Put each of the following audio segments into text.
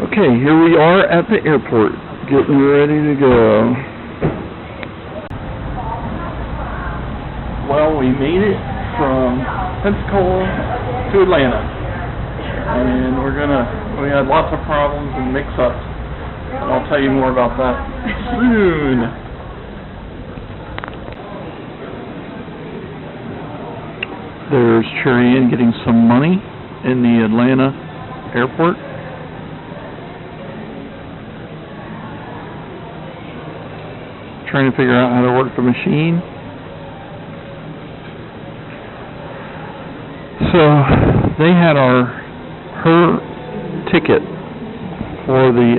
Okay, here we are at the airport, getting ready to go. Well, we made it from Pensacola to Atlanta, and we had lots of problems and mix-ups, and I'll tell you more about that soon. There's Cherry-Ann getting some money in the Atlanta airport. Trying to figure out how to work the machine. So they had her ticket for the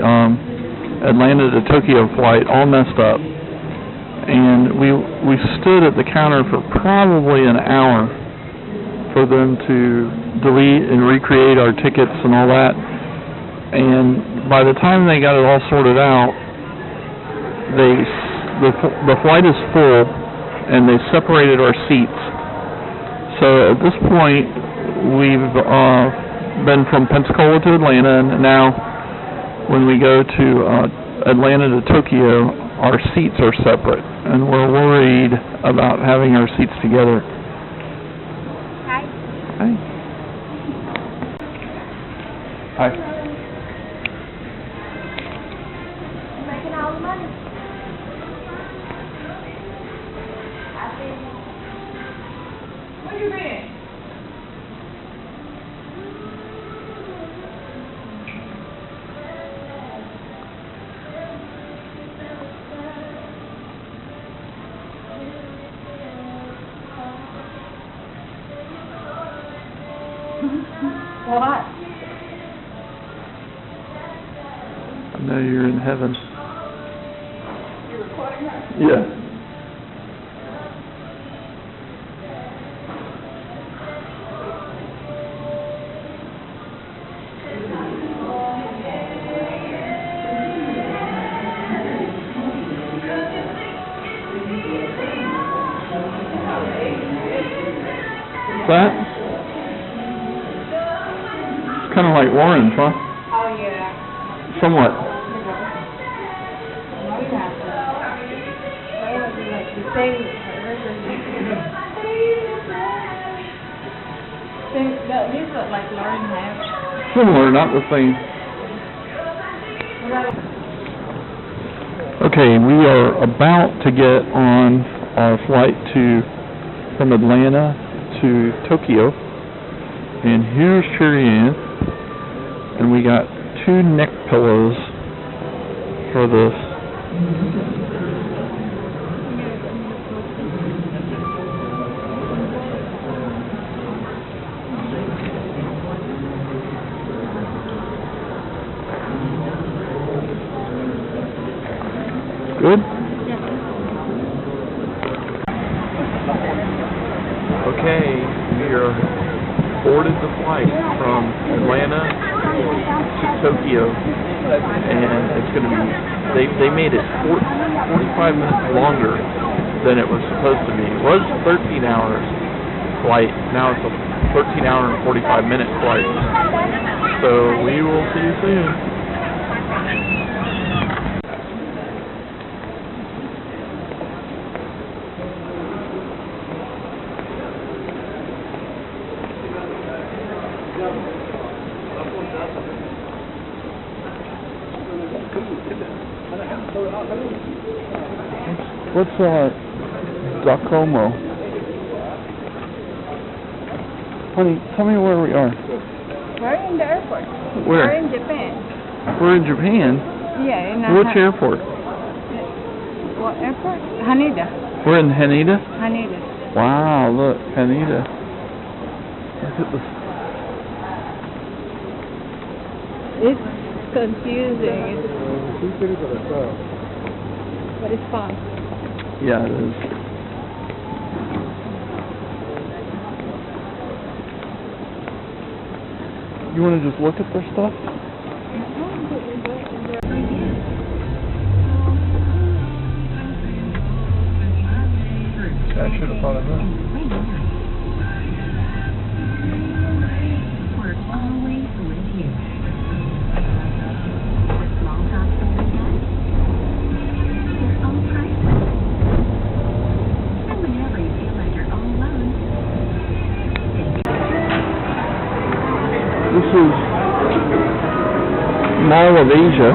Atlanta to Tokyo flight all messed up, and we stood at the counter for probably an hour for them to delete and recreate our tickets and all that. And by the time they got it all sorted out, the flight is full, and they separated our seats. So at this point, we've been from Pensacola to Atlanta, and now when we go to Atlanta to Tokyo, our seats are separate, and we're worried about having our seats together. Hi. Hi. Hi. Making all the money. Where you been? What? I know you're in heaven. You recording her? Yeah. That? It's kind of like orange, huh? Oh, yeah. Somewhat. These look like Lauren has. Similar, not the same. Okay, we are about to get on our flight from Atlanta to Tokyo, and here's Cherry-Ann, and we got 2 neck pillows for this. Good? Okay, we are boarded the flight from Atlanta to Tokyo, and it's going to be, they made it 45 minutes longer than it was supposed to be. It was 13 hours flight, now it's a 13 hour and 45 minute flight. So we will see you soon. What's Docomo? Honey, tell me where we are. We're in the airport. Where? We're in Japan. We're in Japan? Yeah, in Which airport? What airport? Haneda. We're in Haneda? Haneda. Wow, look, Haneda. Look at this. It's confusing. But it's fun. Yeah, it is. You want to just look at their stuff? I should have thought of that. Mall of Asia.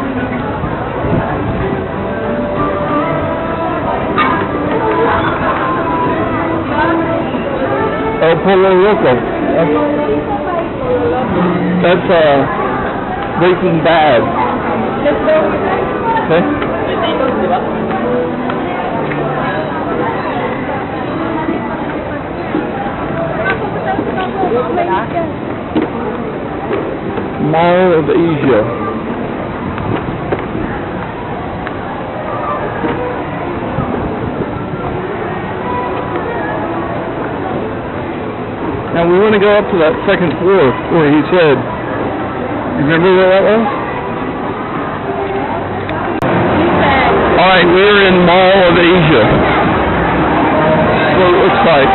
El Polo Loco. That's Breaking Bad. Okay. Mall of Asia. Now we want to go up to that second floor where he said, you remember where that was? Alright, we're in Mall of Asia. That's what it looks like.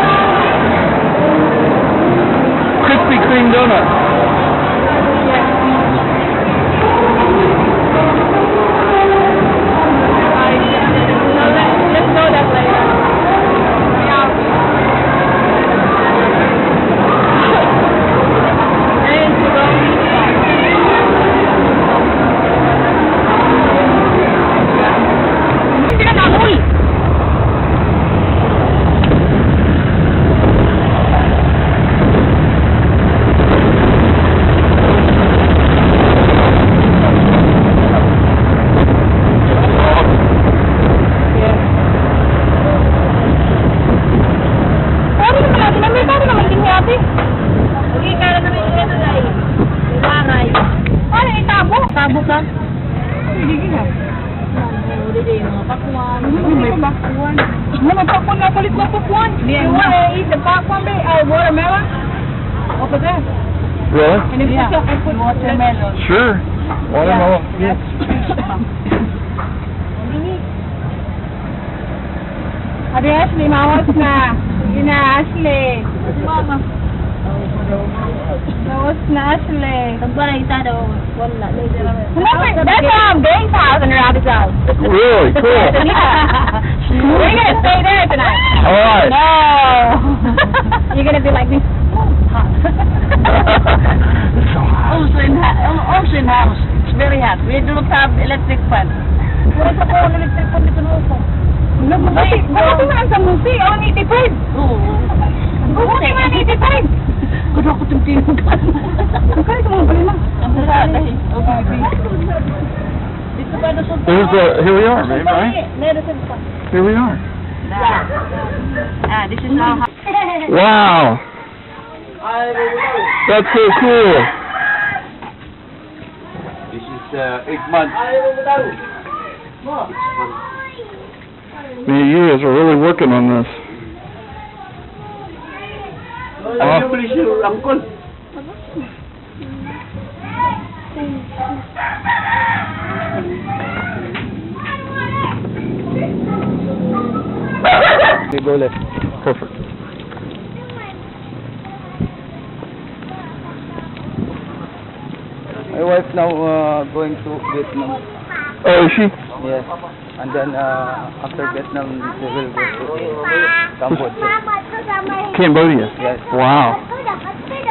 Krispy Kreme donuts. Let's go that way. Watermelon over there. Really? And then put watermelon. Sure. Watermelon. Yeah. Ate Ashley, mawas na. Sige na, Ashley. Mama. Mawas na, Ashley. That's Dane's house and Robbie's house. Really? Cool. We're going to stay there tonight. All right. No. You're going to be like this. It's so hot. Also in house. It's very hot. We don't have electric fan. Wala pa po electric fan dito na ako. Bakit naman sa musi? 185. Bakit naman 185? Kudo ako tumtingin mo ka. Bakit mo ba lang? Here we are, babe, right? Here we are. This is our house. Wow. That's so cool. This is 8 months. Man, you guys are really working on this. Your uncle. Okay, go left. Perfect. My wife now going to Vietnam. Oh, is she? Yes. And then after Vietnam, they will go to Cambodia. Cambodia. Yes. Wow.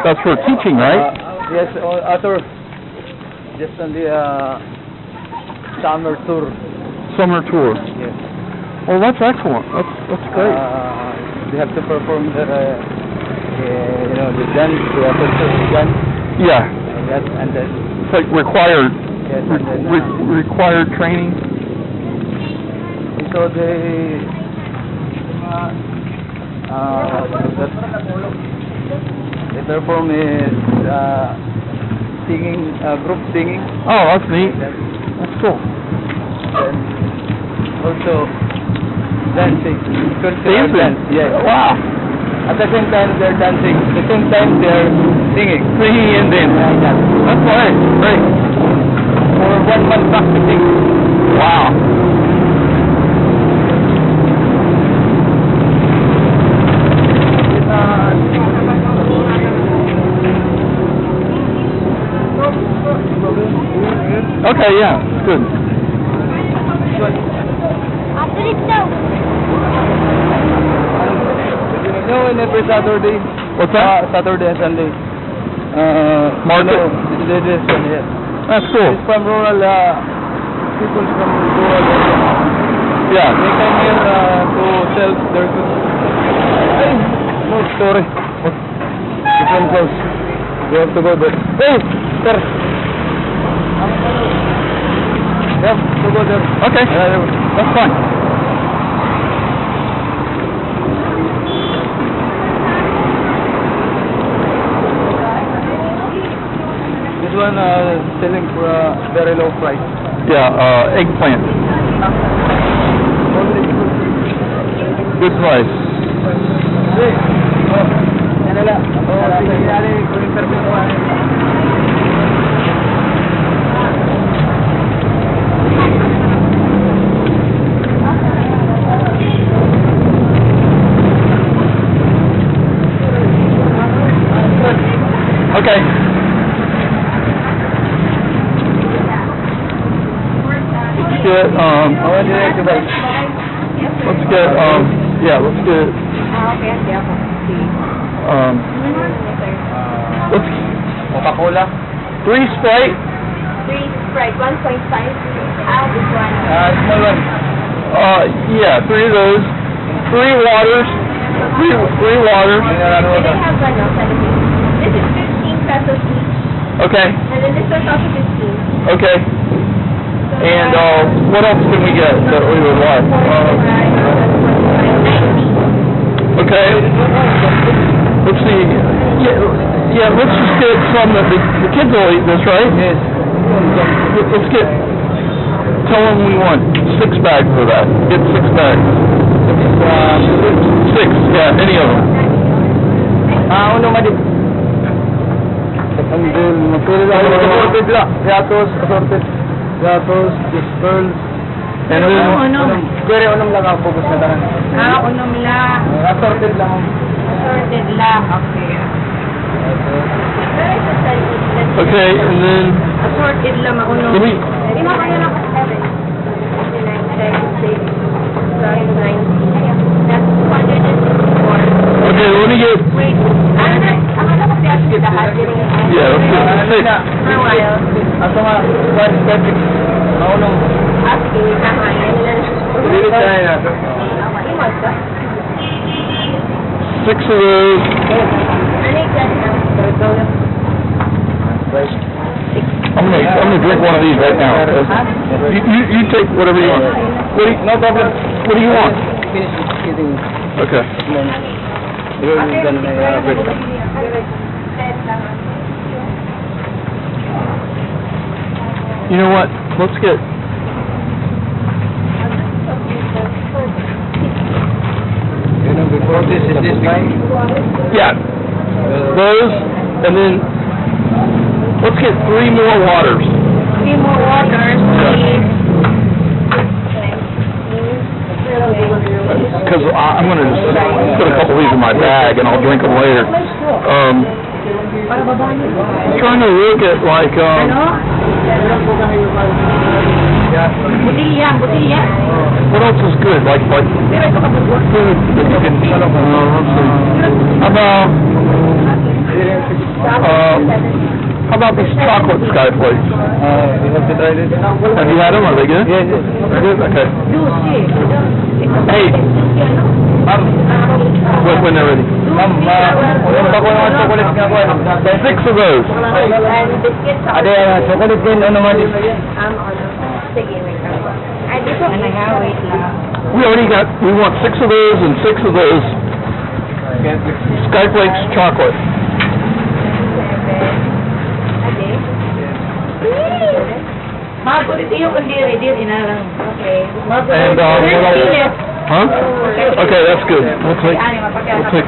That's for teaching, right? Yes, after just on the summer tour. Summer tour. Yes. Well, that's excellent. That's great. They have to perform the the dance, the cultural dance. Yeah. Yes, and then It's like required. yes, and then Required training. so they perform is singing, group singing. Oh, that's neat. Yes. That's cool. And also dancing, cultural Dancing? dance. Yes. Wow. At the same time they're dancing. At the same time they're singing. Singing and dancing. Yes. That's right. Great. For 1 month practicing. Wow. Okay, yeah, good. You know, in every Saturday. What's that? Saturday and Sunday. Market? No, this one, yes. That's cool. It's from rural, people from rural area. Yeah. They come here to sell their goods. Hey, no, sorry. This one goes. We have to go there. Hey, sir. We have to go there. Okay. That's fine. This one selling for a very low price. Yeah, eggplant. Good price. Okay. Let's get, let's Coca-Cola. 3 Sprite. 3 Sprite, 1.5. This one. Small one. Yeah, 3 of those. 3 waters. 3 waters. Can I have one now, 17? This is 15 pesos each. Okay. And then this one's also 15. Okay. And what else can we get that we would like? Okay. Let's see. Yeah. Let's just get some that the kids will eat this, right? Yes. Let's get. Tell them we want 6 bags for that. Get 6 bags. 6. Yeah. Any of them. Uno mali. And then assorted lang. Assorted. Yatos, just pearls. And then. Very unom lang ang focus na tanan. Unom lang. Assorted lang. Assorted lang. Okay. Okay, and then. Assorted lang maunom. Let me. Hindi mo kaya na kasi that's 264. Okay, let me get. Wait, I'm gonna ask you the hot drinking. Yeah, let's get 6. For a while. Ato nga, one specific. Maunong. Asking, kakain nila. Dili tayo na. 6 of those. I'm gonna drink one of these right now. You take whatever you want. No problem. What do you want? Finish eating. Okay. You're done bread. You know what? Let's get. You know, before this is this guy. Yeah. Those, and then let's get 3 more waters. 3 more waters, please. Because I'm gonna just put a couple of these in my bag and I'll drink them later. Trying to look at like Butilya. what else is good? Like food that you can eat. Let's see. How about these chocolate sky flakes? You have to try this. Have you had them? Are they good? Yes. They're good? Okay. Hey, when they're ready. Ma'am, yung pa ko yung chocolate nga ko. 6 of those. Ade, chocolate din, ano man is. We want 6 of those and 6 of those Skyflakes chocolate. And huh? Okay, that's good. We'll take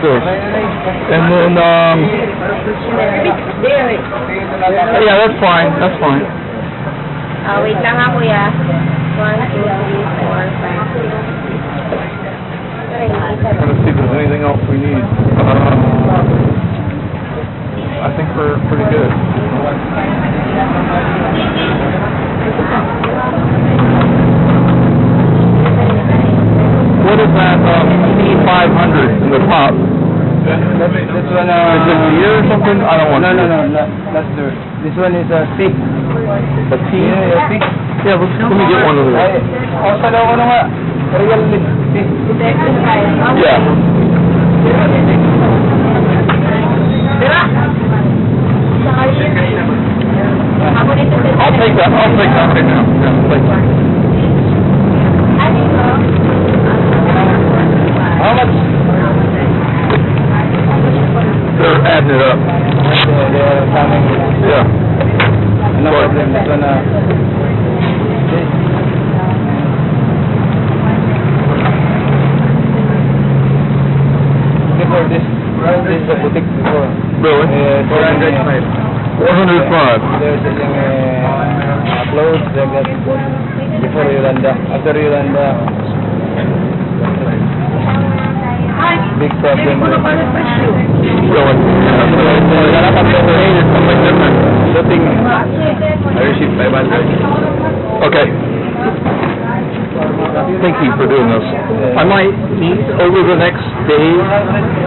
those. And then yeah, that's fine. That's fine. Wait lang ha, kuya. 1, 2, 3, 4, 5, 6. Let's see if there's anything else we need. I think we're pretty good. What is that E500 in the top? That's one, Is it years? something? I don't want No, to. not dirt. This one is a thick. A tea? Yeah, thick. Yeah, let me get one of those. Also daw ano nga, real thick. Yeah. I'll take that. I'll take that right now. Yeah, thank you. How much? They're adding it up. They're coming. Yeah. No problem. This one, before this is the boutique before. Really? 405. 405. They're selling clothes like that before Yolanda. After Yolanda, big problem. Really? Shooting. I received 500. Okay. Thank you for doing this. I might need, over the next day,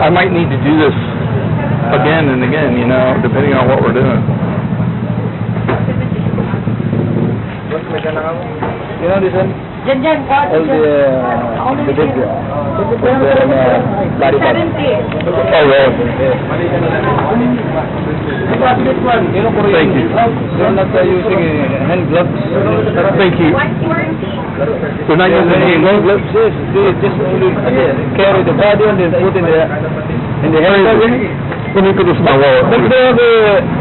I might need to do this again and again, you know, depending on what we're doing. You know this one? Dyan, All the big body part. Oh, really? You know, Korean, Thank you. they're not using hand gloves. Thank you. We're not using hand gloves? Yes, they just only carry the body and then put in the hand. Let me put this in my wallet. But they have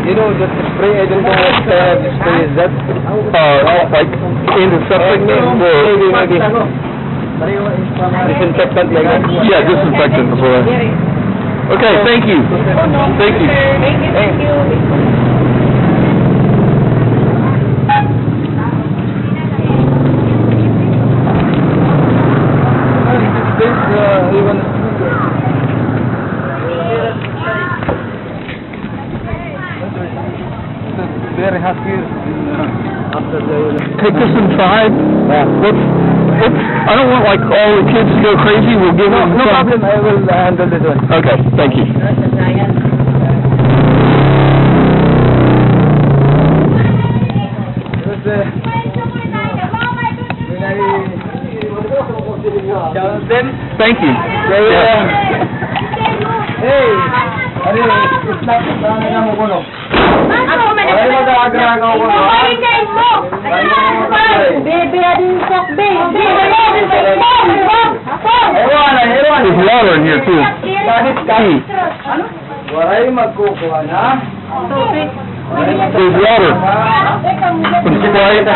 you know, the spray, I don't know what kind of spray is that. Like antiseptic or... Maybe. Disinfectant like that. Yeah, disinfectant is what I... Okay, thank you. Thank you. Thank you. Even very happy after the... Take this and try. Let's, I don't want like all the kids to go crazy. We'll give them No some. problem, I will handle this one. Okay, thank you. Thank you. Yeah. Hey! Ano yun? Snap na mo ko, no? Ako, There's water in here too. Tea. Waray magkukuha na. There's water. Some Sprite.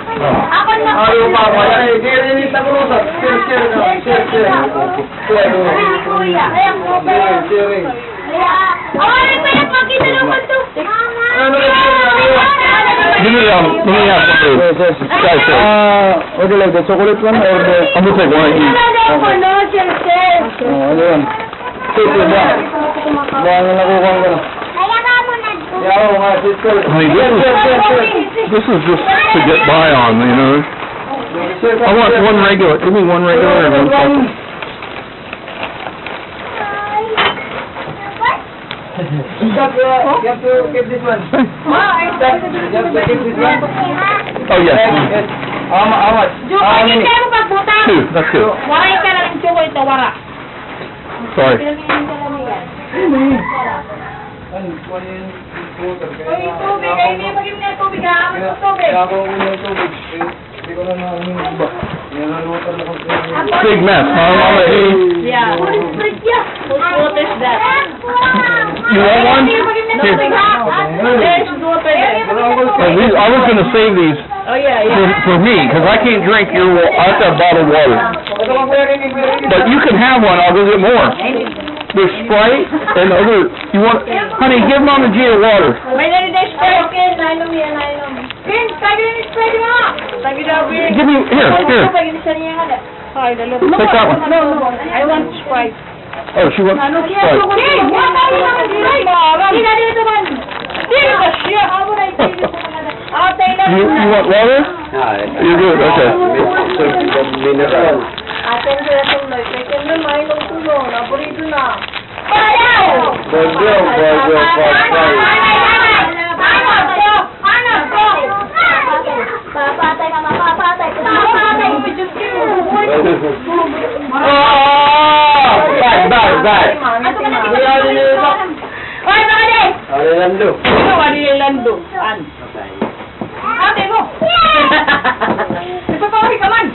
Ayaw pa ba? Kaya ko sa share. Let me have one of those. Guys, Okay, like the chocolate one or the... I'm gonna take one of each. Ano yan? Take it down. Baka na nakukuha ko na. Yaw nga, sister. Honey, this is just to get by on, you know. I want one regular. Give me one regular and one chocolate. You have to keep this one. You have to keep this one. Oh, yes. How much? How many? Two. That's good. Sorry. Big mess, huh, Mama E? Yeah. What is that? You want one? Here. There's water there. I was going to save these Oh, yeah. for me, because I can't drink your water. I have to have bottled water. But you can have one. I'll go get more. There's Sprite and other... You want... Honey, give Mama G a water. May narinig Sprite. Okay, nainom yan, nainom. Vince, tagi na ni Sprite nga. Tagi na, Vince. Give me... Here. Hi, dalo. Take that one. No. I want Sprite. Oh, she wants... Ano kaya? Sprite. Okay, what are you naman Sprite? Hindi na dito man. Hindi ka siya. Amo na ito. You want water? You're good, okay. Atin sila sa Lloyd. mainom tulong. Naborito na. Bayaw! Bayaw. Papatay ka, mapapatay. Papatay ko, Diyos ko. Bye. Ato ka na, Oy, mga din! Lando. Ito, wali yung lando. An? Ate mo! Nagpapawari ka man!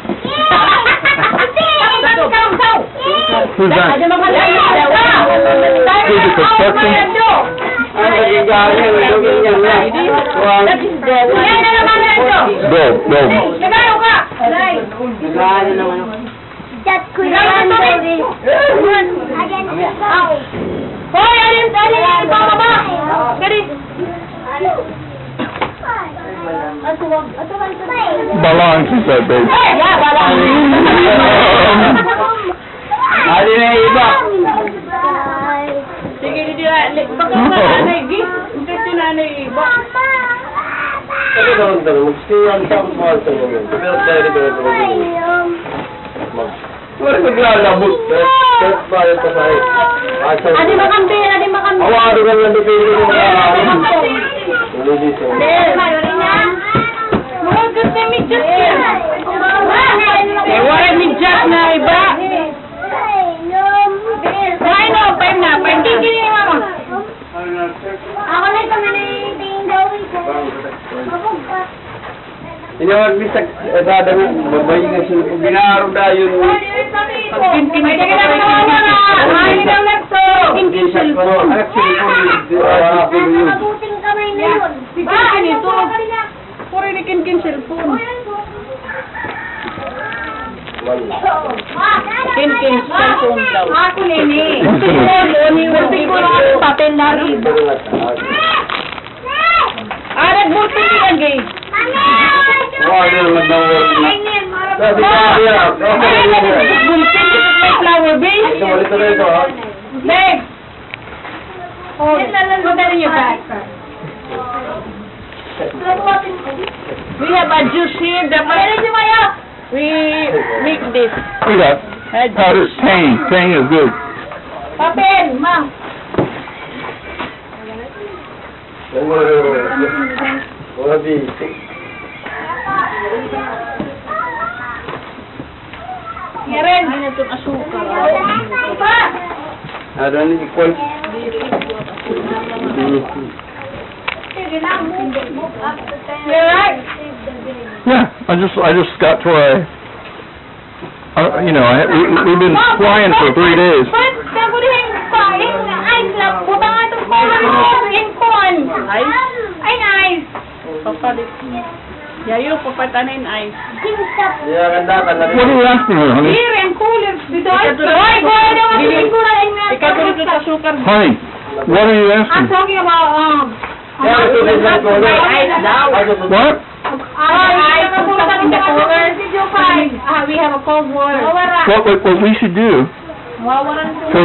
Who's that? Ada mga lando! Who's the construction? Yan na naman lando! Go. Nagano ka? Chat ko yan, baby. Hoy, alin, pangaba! Kari! Balong, she said, babe. Yeah, balang! Alin na iba. Sige, hindi na. Bakit na nanay, Gis? Bakit yung nanay, iba? Wala naglalabot. Adi makampi. Awado ka lang dito. Mga gusto ni Diyos yan. Wala ni Diyos na iba. Ay, no, pwede na. Pwede kini mama. Ako na ito na naitingin daw ito. Inawag bisag dada mo babay nga sila pag binaro da yun. Pagkinkin ka na mawala. Ay, na nagso. Pagkinkin cellphone. Nakabuting kamay na yun. Pagkinkin ito. Puro ni kinkin cellphone. Kinkin cellphone daw. Ako nini. Siguro ang papel na rin. Nagbuti niya, gay. Flower base. Next. Oh, what are you back? We have a juice here. We mix this. We got powdered tang. Tang is good. Papel, ma. Yaren, hindi na itong asukal. Ada ni equal. Yeah, I just got to where we've been flying for 3 days. Yeah, you papatanin ice. What are you asking her, honey? Here and cooler. Ikaw sa sugar. Honey, what are you I'm asking? talking about What? We have a cold water. What we should do, for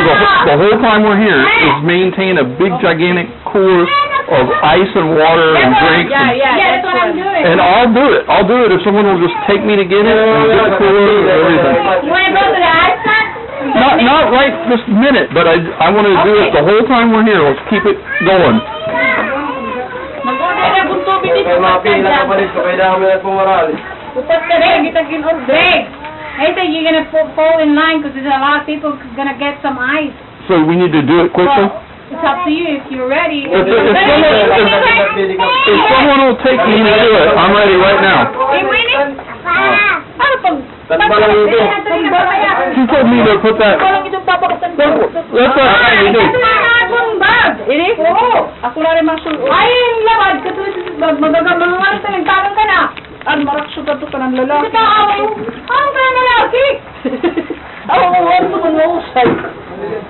the whole time we're here, is maintain a big gigantic cooler of ice and water and drinks. Yeah, that's what I'm doing. And I'll do it. I'll do it if someone will just take me to get it and get the cooler and everything. You want to go to the ice plant? Not right this minute, but I want to do it the whole time we're here. Let's keep it going. Mag-order na kung tubig dito. Upat ka rin, kita kin-order. Hey, so you're gonna fall in line because there's a lot of people gonna get some ice. So we need to do it quickly? Well, it's up to you if you're ready. If someone will take me to do it, I'm ready right now. She told me to put that. That's what I need to do. Ini? Oo. Ako na rin masuot. Ay, yung labad. Magagamang sa nagtanong ka na. Ang marakso ka ito ka ng lalaki. Ang ka ng lalaki? Ako, ano mo usay?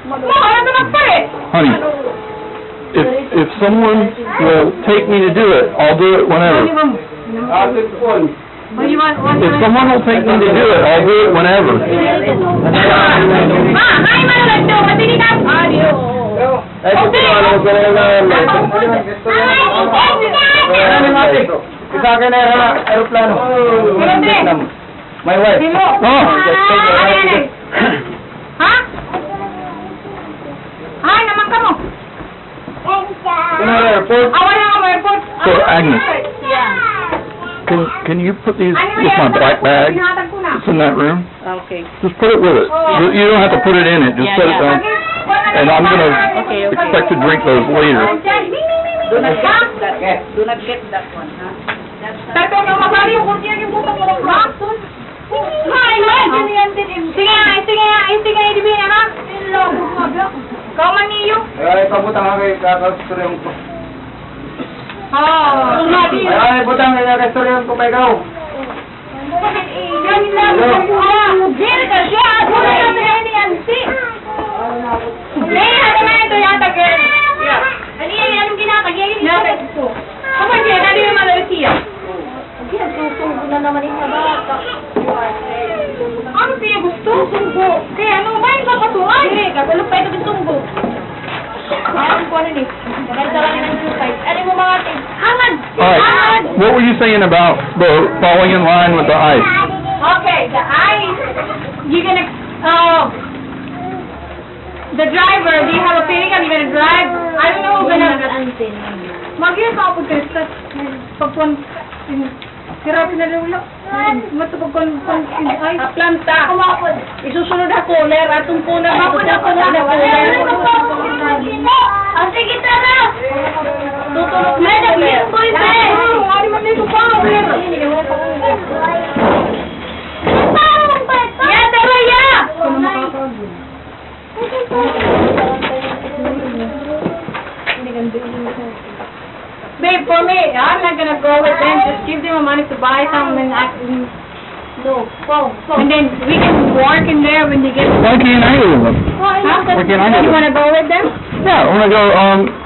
Ano na pa eh? Honey, if someone will take me to do it, I'll do it whenever. If someone will take me to do it, I'll do it whenever. Ay, manulat to. Matindi ka. Kita akan aeroplano. My wife. Ha? ka mo. Airport? Wala ka mo airport. So, Agnes, Yeah. can you put these with my black bag? Pinatag ko na. It's in that room. Okay. Just put it with it. You don't have to put it in it. Just Yeah, put it yeah. down. And I'm gonna Okay. expect to drink those later. Do not get that. Do not get that one, ha? Tato na mabali yung kursiya yung butang mo ng rock. Hi, man. Sige nga, ibigay na. Kau man niyo. Ay, pabutang ako kay kakastoryon ko. Mati. Ay, butang kay kakastoryon ko kay ikaw. Jir ka siya. Ako na yung ni Ansi. Ano na ito yata girl? Ano yan? Anong ginatag? Yan ito. Ako siya, nari yung malalasiya. Susugo na naman yung bata. Ano siya gusto? Susugo. Kaya ano ba yung kapatuan? Hindi, katulog pa ito gusto Meron ko ano ni. Meron sa lang ng 2.5. Ano mo mga ating? Hangad! Alright, what were you saying about the falling in line with the ice? Okay, the ice. You're gonna, the driver, do you have a feeling you're gonna drive? I don't know who's gonna... Mag-iyan ka ako testa. Pagpun... Sirapi na rin ulo. Matapagpun... Ay, planta. Isusunod ako, ler. Atong puna. Isusunod ako, ler. Ang sige tara! Tutulog na ako, ler. Ano man dito pa, ler. Ya, tara, ya! Babe, for me, I'm not gonna go with them. Just give them money to buy something. And then we can work in there when they get. Why can't I go with them? Huh? Why can't I do You it? wanna go with them? Yeah, I wanna go,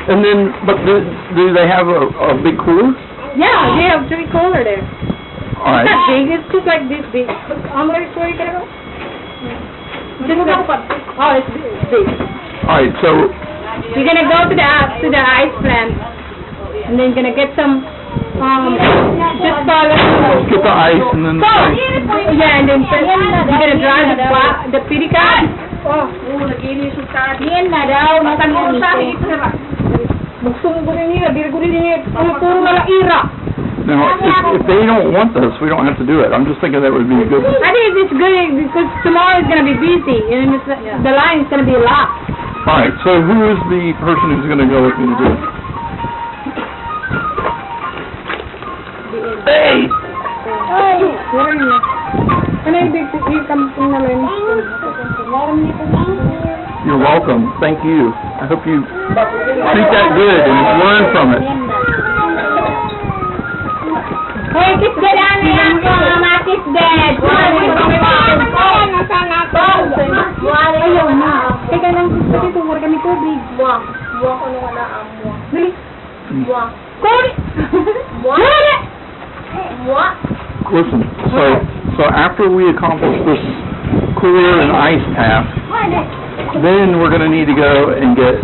and then, but do they have a big cooler? Yeah, they have 3 cooler there. It's Alright. not big. It's just like this big. How much for you can go? Oh, it's big. Alright, so, You're gonna go to the ice plant, and then you're gonna get some just follow. get the ice and then... Yeah, and then you're gonna drive the pirika. Oh, naginis yung sa atin na daw. Matanggo sa akin ito na. Magsunggo rin nila, birgo rin nila. Puro na lang ira. Now, if they don't want this, we don't have to do it. I'm just thinking that would be good. I think it's good because tomorrow is gonna be busy, and the line is gonna be locked. Alright, so who is the person who's gonna go with me to do it? Hey! Where are you? Can I be something na rin? You're welcome. Thank you. I hope you treat that good and learn from it. Hoy, kiss dad ano yan ko, mga kiss dad. Ayaw na. Teka lang, gusto dito, huwag kami tubig. Buwak ko nung wala ang buwak. Dali. Buwak. Kuri! Kuri! Buwak. Listen, so after we accomplish this cooler and ice task, then we're going to need to go and get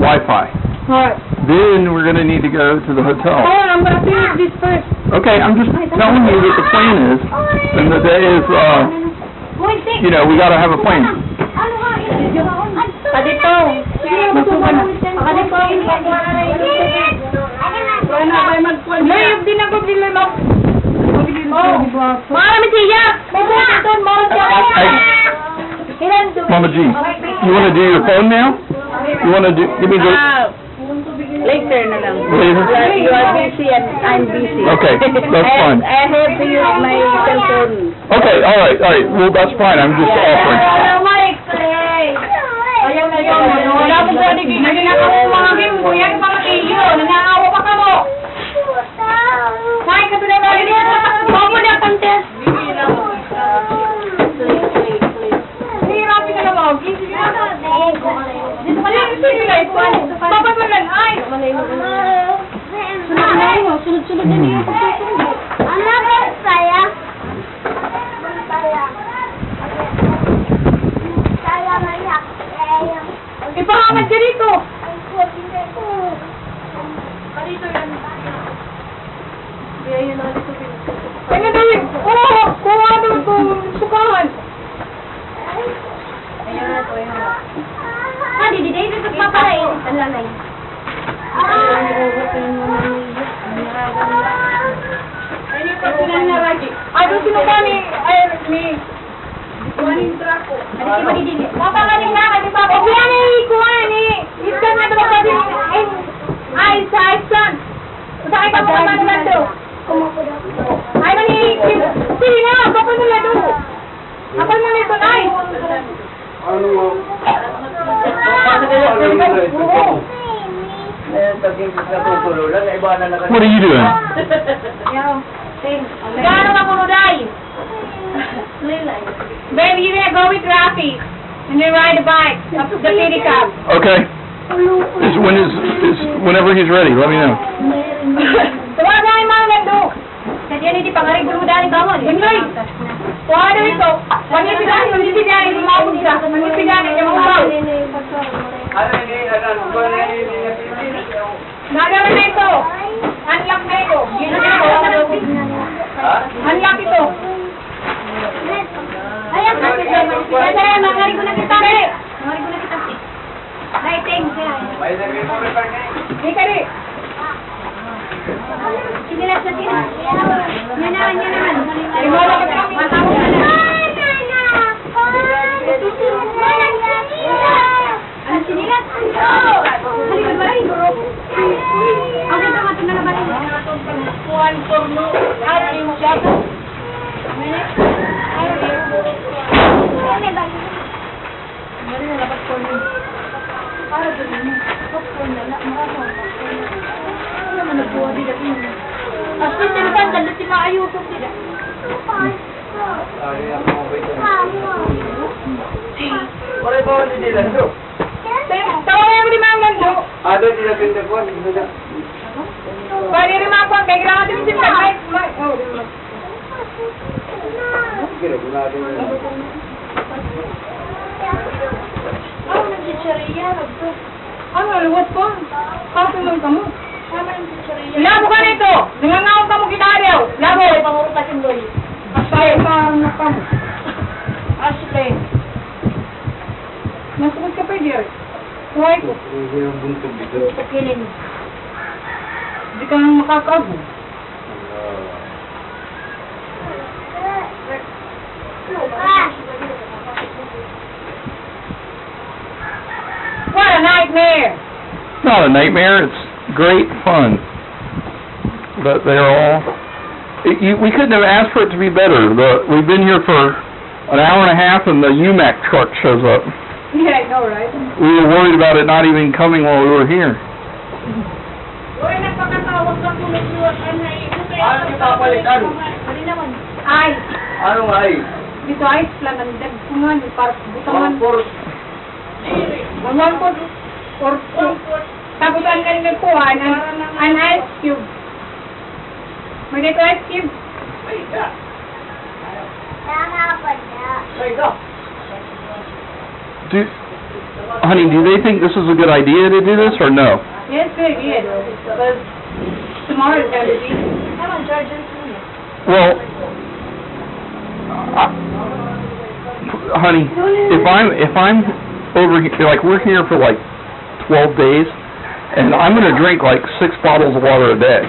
Wi-Fi. Alright. Then we're going to need to go to the hotel. Hold on, I'm gonna finish this first. Okay, I'm just telling you that the plan is, and the day is, you know, we got to have a plan. Adito. Masukan. Adito. Mayroon din ako dili mo. Marami siya. Mama G, you want to do your phone now? You want to give me the... Later na lang. Later? You are busy and I'm busy. Okay, that's fine. I have to use my cell phone. Okay, all right. Well, that's fine. I'm just offering. Ayaw na yun. Wala mo po ni Gina. Ginagawa mo mga game ko. Yan mga iyo. Nangangawa pa ka mo. Kain ka tuloy ba? Huwag mo na contest. Hihirapin ka na mo. Dito ka lang. Sige guys. Papat mo lang. Ay. Sunod na yun. Sunod-sunod na niyo. Ano ba saya? Saya mayak. Ipahangat ka dito. Kaya dali. Oo. Kuha doon kung sukahan. Di David magpaparain. Ang lalay. Ay, doon sino pa ni... Kuhanin trako. Ano si Madidili? Papakanin na, kasi papa. O yan eh, kuhanin. Iskan na ito kasi. Ay, sa. Sakay ka mo naman nila ito. Ay, mani. Sige na, kapal nila ito. Kapal nila ito, ay. Ano mo? What are you doing? Gano'n ka puno, Day? Baby, you're gonna go with Rafi. And you ride the bike up to the pedicab. Okay. Whenever he's ready, let me know. Tuwa na yung mga nando. Kasi yan, hindi pangarig mo dahil tama. Enjoy. Tuwa na ito. Manipidani, hindi mabog siya. Manipidani, yung mga baw. Nagawa na ito. Unlock na ito. Unlock ito. Ayan, kaya mangarig ko na kita. Mangarig ko na kita. Lighting siya. Hindi ka rin. Sinilas na sila. Yan naman. Imola ka kami. Matawag ka na. Ano sinilas? Halikod ba rin? Okay, tumatun na ba rin? Kuhan porno. Ay, yung shabu. Mari na dapat porno. Para doon mo. Popcorn na lang. Maraming popcorn. Ano naman nagbuha dito yun? Asli, tinapan. Dalit si maayusok sila. Wala ba wala nila ito? Tawa mo di mga gando. Ada tidak pindah kuat. Bari rin mga kwan. Kaya kailangan din si Mike. Kira guna ada. Ano nang chicharia? Ano, luwat ko? Kapi mo yung kamo. Labo ka nito! Nangangawang kamo kinariyaw! Labo! Pangurutas yung loy. Asay, parang nakamo. Ashley. Masukot ka pa, Jerry. Kuhay ko. Yung buntog dito. Pakilin. Hindi ka nang makakago. What a nightmare! It's not a nightmare. It's great fun. But they're all... we couldn't have asked for it to be better. We've been here for an hour and a half and the UMAC truck shows up. Yeah, I know, right? We were worried about it not even coming while we were here. Uy, nagpakatawag ka kung nagluwag ka na Ano kita palitan? Ay! Ano ay? Dito ay plan ang dagpungan. Para butangan. One pot. Or tapos ang galing nagkuha an ice cube. May dito ice cube. Honey, do they think this is a good idea to do this or no? Yes, very good. Because tomorrow is going to be. Come on, George. Well, honey, if I'm over here, like we're here for like 12 days, and I'm going to drink like 6 bottles of water a day.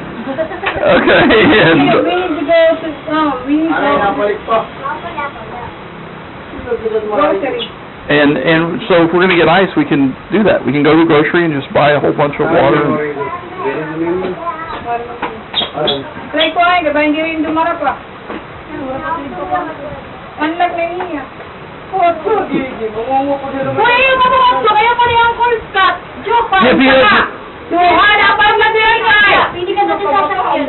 Okay, and We need to go to grocery. and so if we're going to get ice, we can do that. We can go to the grocery and just buy a whole bunch of water. Try ko ay, gaba hindi rin dumara pa. Anak na niya. Uy, yung mabuhat kaya pa rin ang cold cut. Joke pa. Hanapan na din ay. Hindi ka natin sasakyan.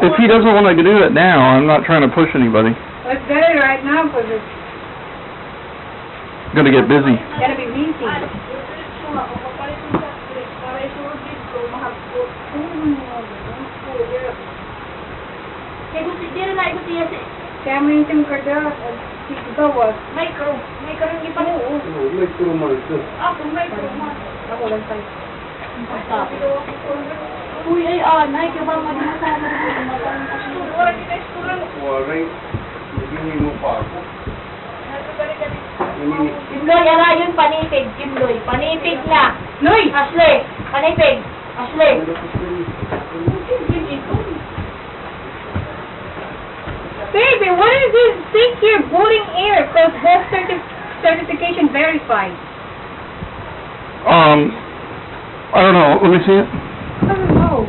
If he doesn't want to do it now, I'm not trying to push anybody. Let's get it right now because it's Going to get busy. gonna be busy. Kaya mo yung timkada at sigawas. Micro hindi pa rin. May turmal ito. Ako lang tayo. Uy, ay, anay, kaya ba madinasama Waray. Hindi mo pa ako. Jimloy, ara yun, panipig, Jimloy. Panipig na. Noy! Ashley! Kanipig! Ashley! Baby, what is this thing here? Boarding air because health certification verified. I don't know. Let me see it. I don't know.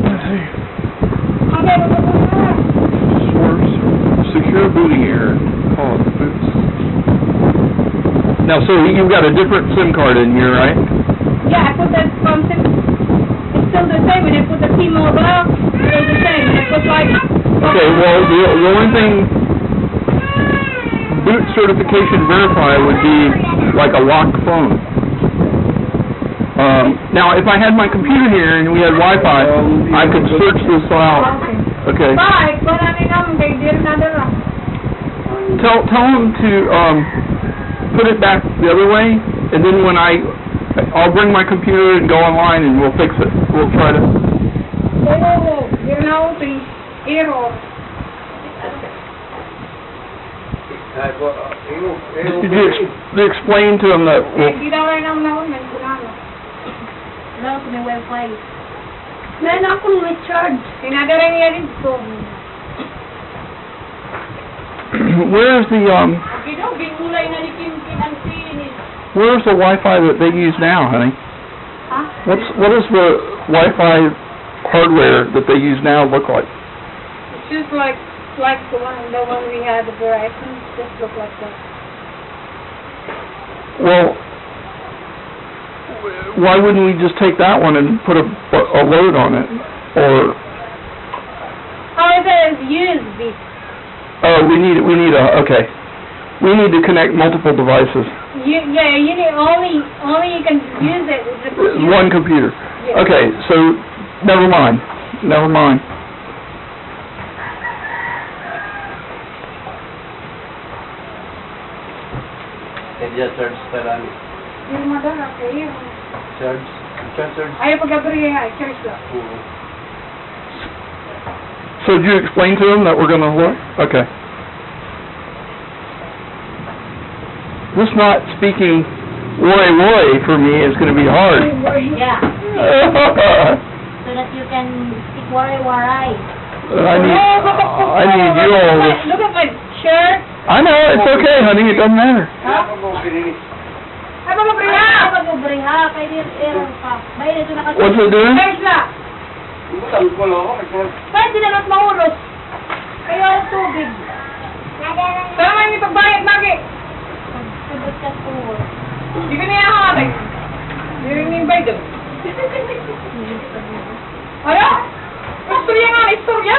Let's see. Okay, Secure booting air. Oh, the boots. Now, so you've got a different SIM card in here, right? yeah, I put that from SIM. It's still the same. When I put the T-Mobile, it's still the same. When I put like... Okay, well, the only thing boot certification verify would be like a locked phone. Now, if I had my computer here and we had Wi-Fi, I could search this out. Okay. Bye. But I mean, they did another one. Tell them to put it back the other way, and then when I'll bring my computer and go online and we'll fix it. We'll try to. Oh, you know the error. Did you explain to them that? Hindi daw rin ang naman, no, may Wi-Fi. Meron akong recharge. Tinadara niya rin ko. Where's the Where's the Wi-Fi that they use now, honey? Huh? What does the Wi-Fi hardware that they use now look like? It's just like the one we had, the Verizon, just look like that. Well, why wouldn't we just take that one and put a load on it, or? How is it used? This? Oh, we need okay. We need to connect multiple devices. You need only you can use it with the computer. One computer. Yeah. Okay, so never mind. Yung madala kayo. Charge. Ayaw pag-abri nga, church lang. So did you explain to them that we're going to look? Okay. This not speaking woy for me is going to be hard. Yeah. So that you can speak waray. I need you all this. Look at my shirt. I know, it's okay, honey, it doesn't matter. What's it doing? Pwede na mas maurot. Kaya ang tubig. Pero may pagbayad lagi. Hindi ka niya hakatay. Hindi rin yung bayad. Ano? Istorya nga, istorya.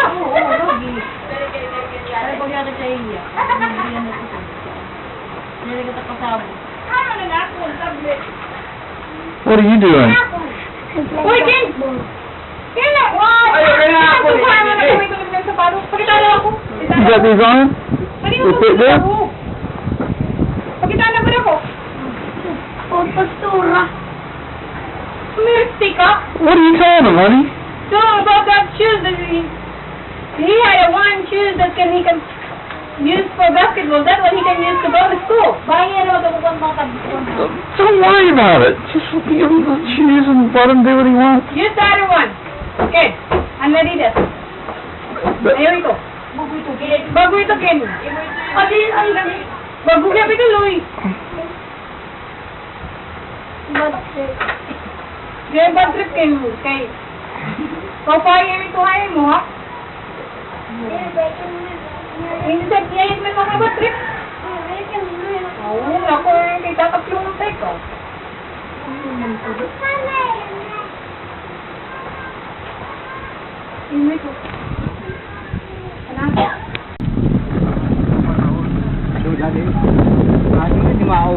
Ay, pagyari sa iya. Hindi ka tapasabo. Ano na ako, tablet. What are you doing? Uy, King! King na! Ayaw ka na ako! Pakita na ako! You got these on? You fit there? Pakita na ba ako? Oh, pastora. Mercy ka? What are you telling them, honey? So, about that shoes that he had one shoes that he can use for basketball. That one he can use to go to school. Don't worry about it. Just give him the shoes and let him do what he wants. Use the other one. Okay. I'm ready this. Ayaw ito. Bago ito, Ken. Bago niya ito, Louie. Yan, bad trip, Ken. Okay. Papayin ito kayo mo, ha? Hindi sa kiyayit may mga bad trip. Oo, ako yung kay tatatlong ng teko. Ini ko. Kenapa? Sudah deh. Ini cuma mau.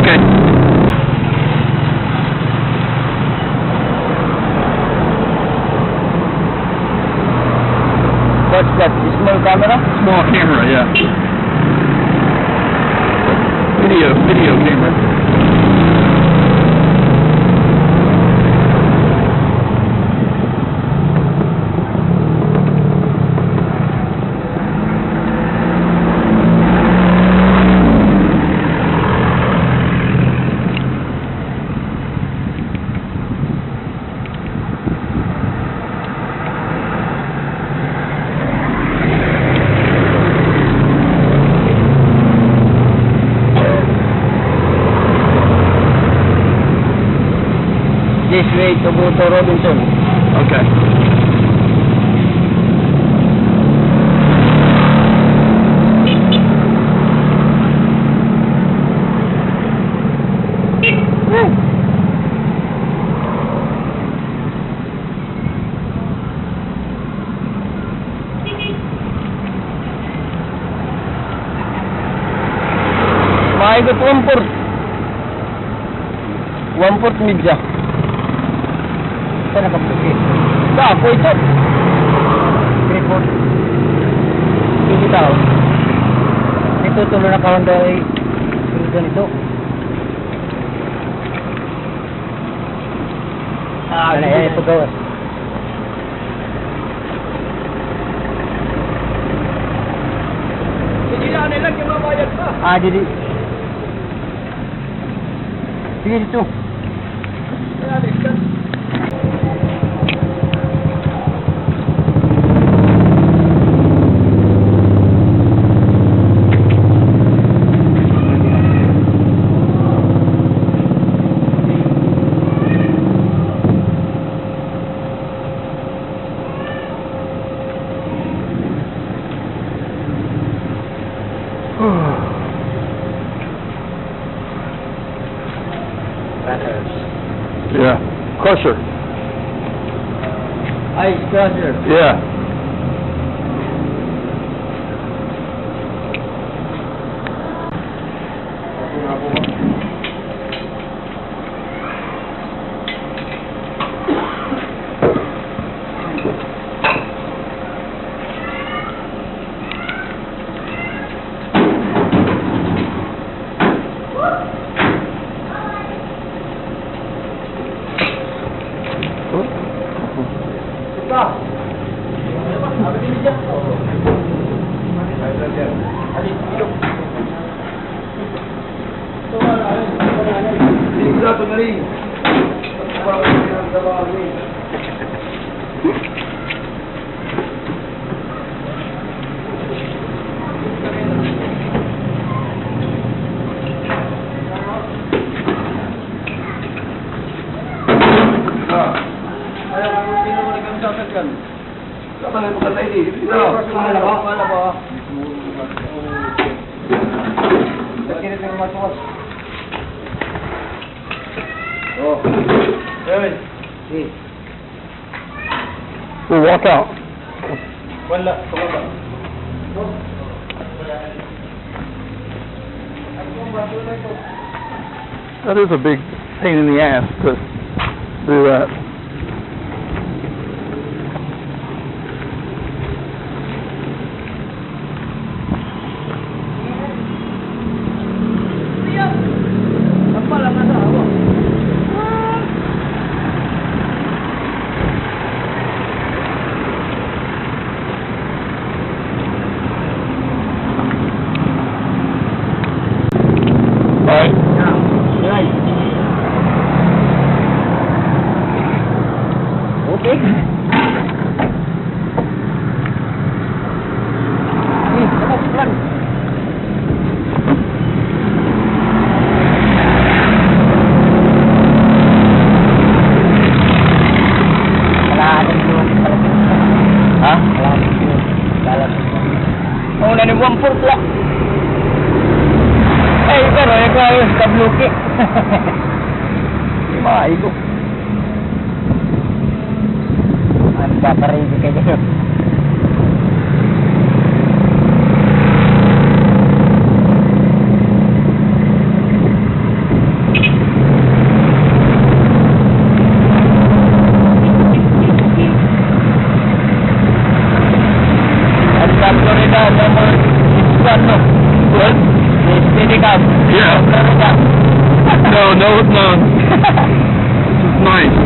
Okay. What's that? Small camera? Small camera, yeah. Video camera. This way to go to Robinson. Okay. Maikot 1/4. 1/4 media. Saan nakaputi? Ako ito. 3/4. Hindi tao. Ito tulo na kawanda ay ganito. Ano yan ito gawas? Hindi na nilang yung mabayad pa. Jadi. Sige dito. Yeah. Crusher. Ice crusher. Yeah. We'll walk out. That is a big pain in the ass to do that. Una ni 1/4 lang. Ay, pero ito ay kabluki. Maigo. Ang paparin kayo. cam, no? What? Steady cam. Yeah. No. This is nice.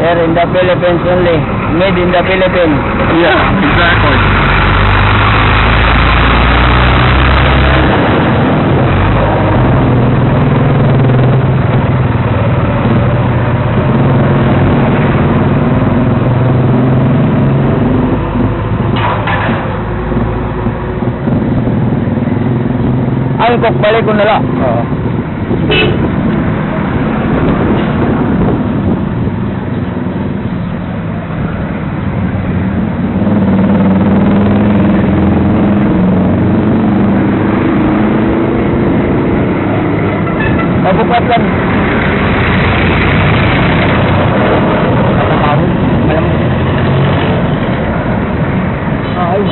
Here in the Philippines only. Made in the Philippines. Yeah, exactly. Ay, kok balik ko na lang. Oo. Mabupat lang. Ay.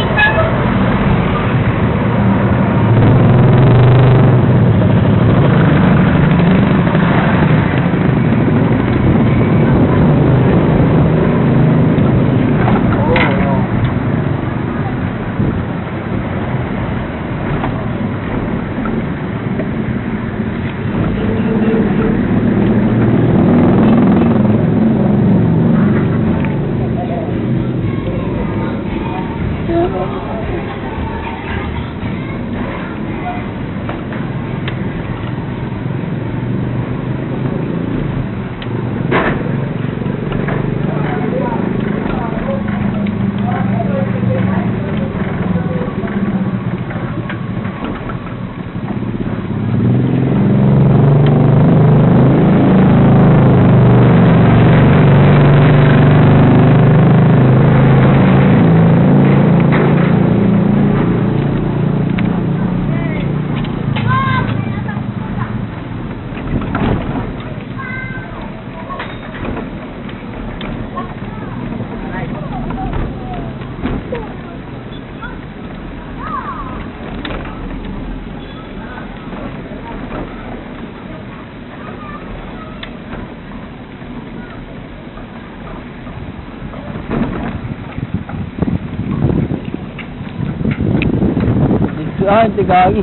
Ah, hindi gagi.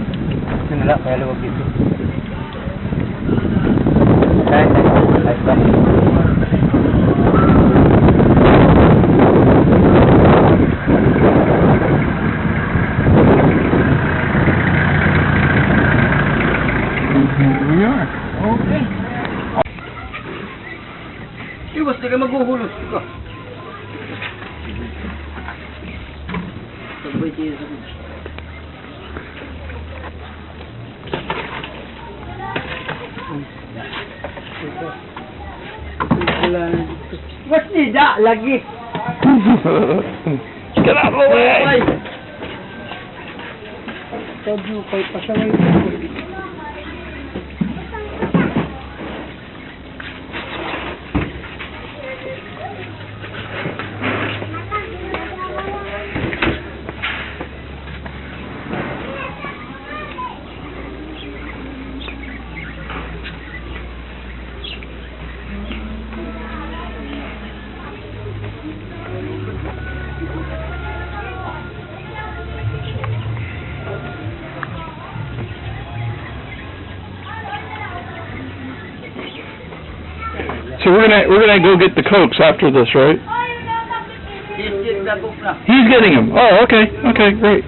Sinala, kaya luwag dito. Ay, stop. We are. Okay. Iwas, di ka maghuhulos. Ika. Sagbay tayo sa kubo. What's that? Lagi. Get out of the way! Sabi mo, kay pasaway ko. So we're gonna go get the Cokes after this, right? He's getting them. Oh, okay, great.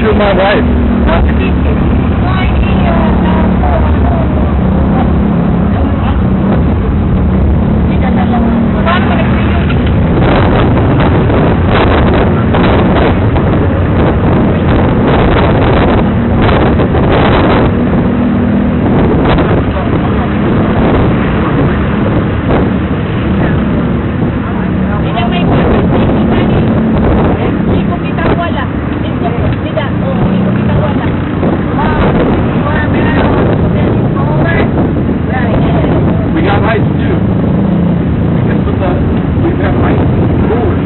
with my wife. We got lights too. We can put the, we've got lights forward.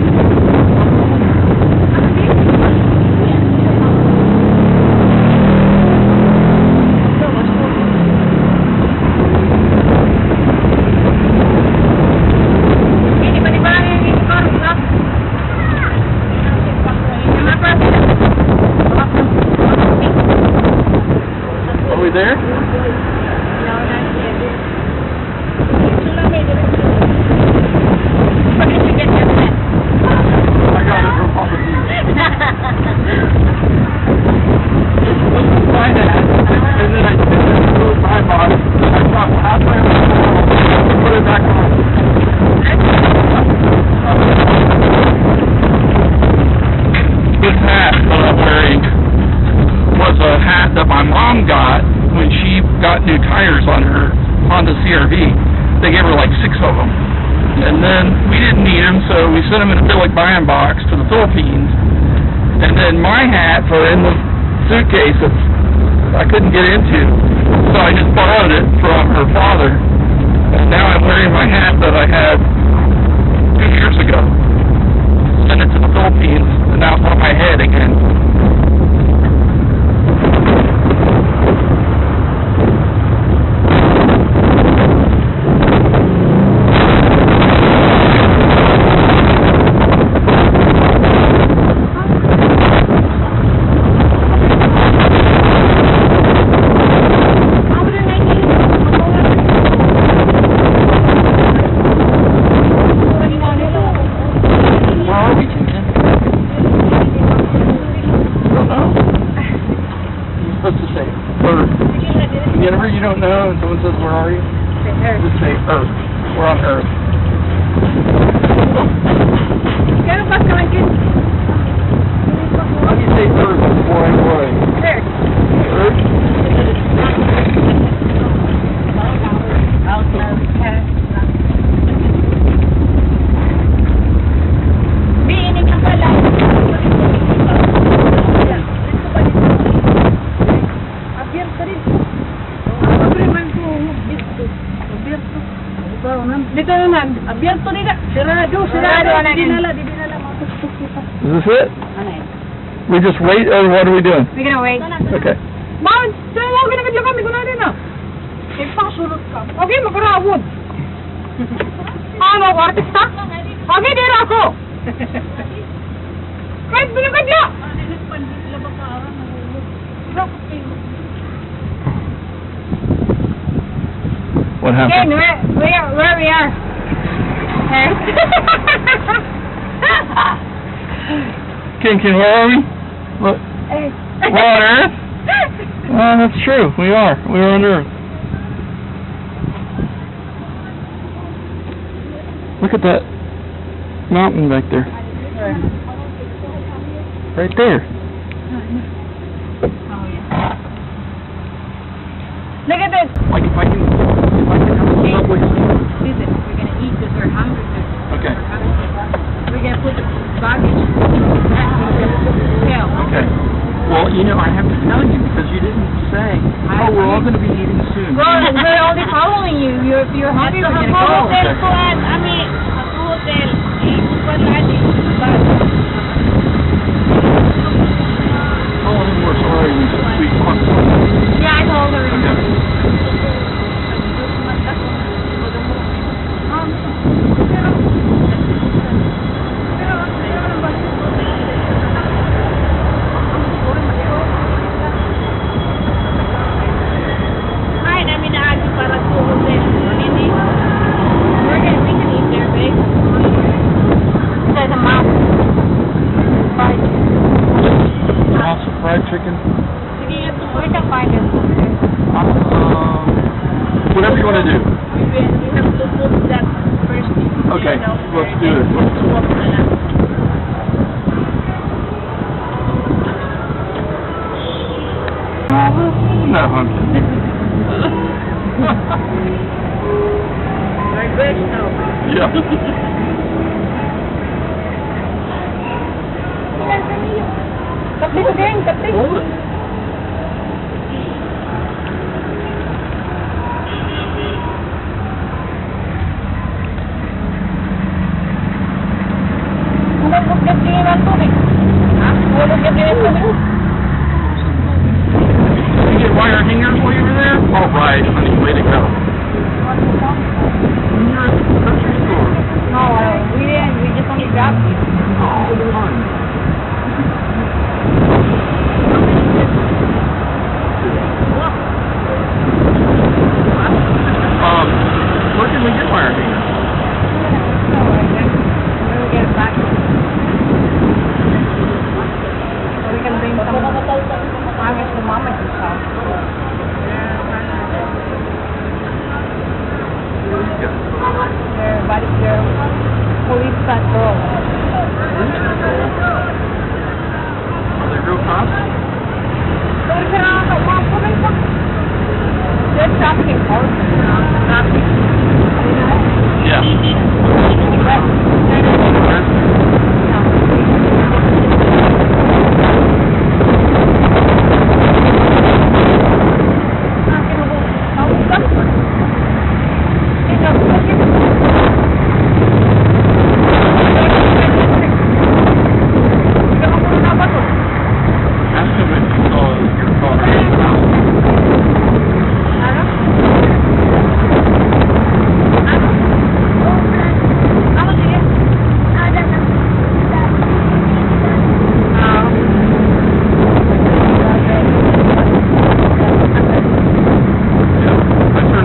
Are we there? I got it from Papa D. This was my dad, and then I took it to my box, and I dropped halfway around the wall, and put it back on. This hat that I'm wearing was a hat that my mom got when she got new tires on her Honda CR-V. They gave her like 6 of them. And then we didn't need them, so we sent them in a Philip buying box to the Philippines. And then my hats are in the suitcase that I couldn't get into, so I just borrowed it from her father. And now I'm wearing my hat that I had 2 years ago. Sent it to the Philippines, and now it's on my head again. Whenever you don't know and someone says, where are you? Just say Earth. We're on Earth. How do you say Earth before I go? Earth? Dito naman, abierto nila. Sirado. Dinala. Is this it? We just wait, or what are we doing? We're gonna wait. Okay. Bakit? Saan mo ginagad kami? Kung natin na. Eh, pasulot ka. Okay, magkarawod. Ano, artista? Okay, dira ako. Kahit binagad na. What Okay, happened? where we are. King, where are we? Look, we're on Earth? That's true. We are. We're on Earth. Look at that mountain back there. Right there. Look at this. Like if I can have a subway. Listen, we're gonna eat because we're hungry. Okay. We're gonna put the baggage back in the scale. Okay. Well, you know, I have to tell you because you didn't say, oh, we're all going to be eating soon. Well, we're only following you. You're hungry, we're gonna go. Okay. Oh, we're sorry. We caught something. Yeah, I told her. There's a mountain. chicken? Sige, we can find it. Whatever you want to do. We have to put that first. Okay, let's do it. No, I'm Like this now. yeah. Kapit din, kapit. Hold it. Huwag gagawin ang tubig. Ha? Huwag gagawin ang tubig. Did you get wire hangers while you were there? All right, honey, way to go. When you're at the grocery store. No, we didn't. We just only grabbed it. Oh, fun. Where can we get wire hangers? We'll get it back. We can bring some hangers to Mama's house. They're police patrol. Are they real cops? They're trafficking horses. Trafficking. Yeah. Ask them if you saw your car. Yeah. I turned the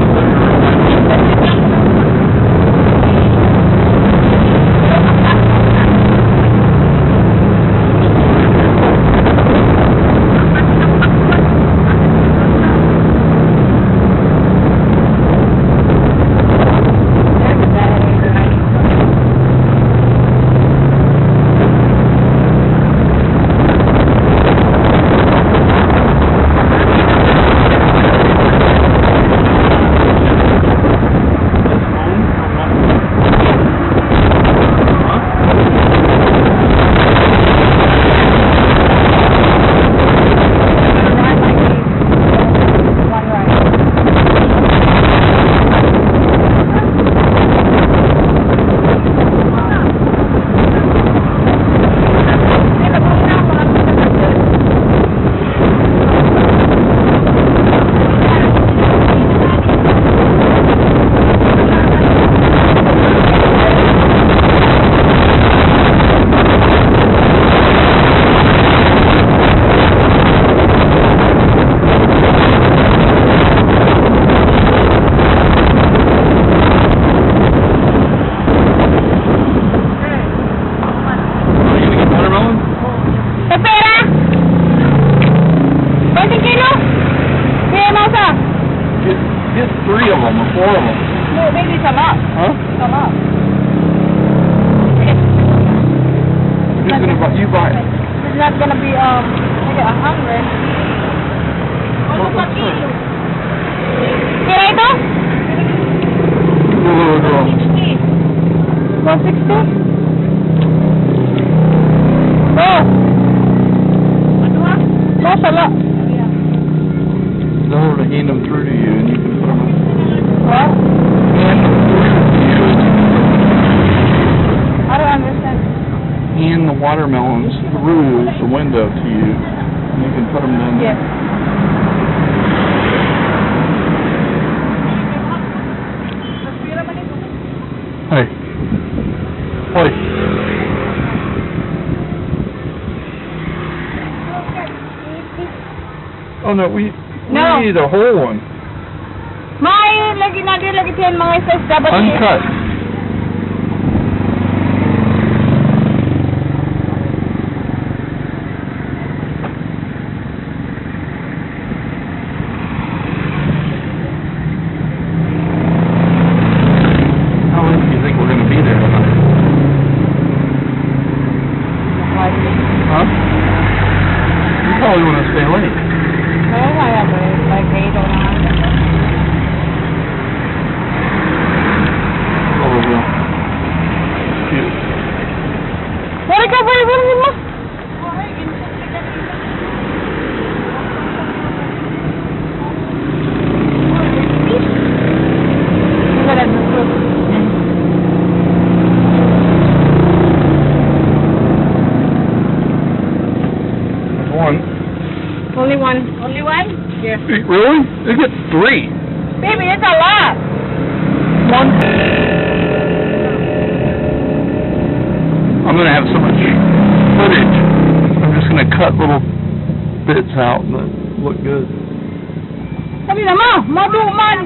liquor Get 3 of them or 4 of them. No, maybe it's a lot. Huh? It's a lot. Who's gonna buy? You buy it. It's not gonna be maybe 100. What's that say? Kira ito? No. 160? Oh! Ano ha? Oh, sala. They'll hand them through to you and you can put them What? hand them through to you. I don't understand. Hand the watermelons through the window to you and you can put them in. Yes. Hey. Hey. Oh no, we No. need a whole one. May lagi yan mga SSW. Uncut. probably want to stay late. Kaya kaya ba? Like 8 or 9. Probably. Cute. Wala ka ba yung mo? One. Only one. Only one? Yeah. Really? They get 3. Baby, it's a lot. One. I'm gonna have so much footage. I'm just gonna cut little bits out that look good. Sabi na mo, maduman.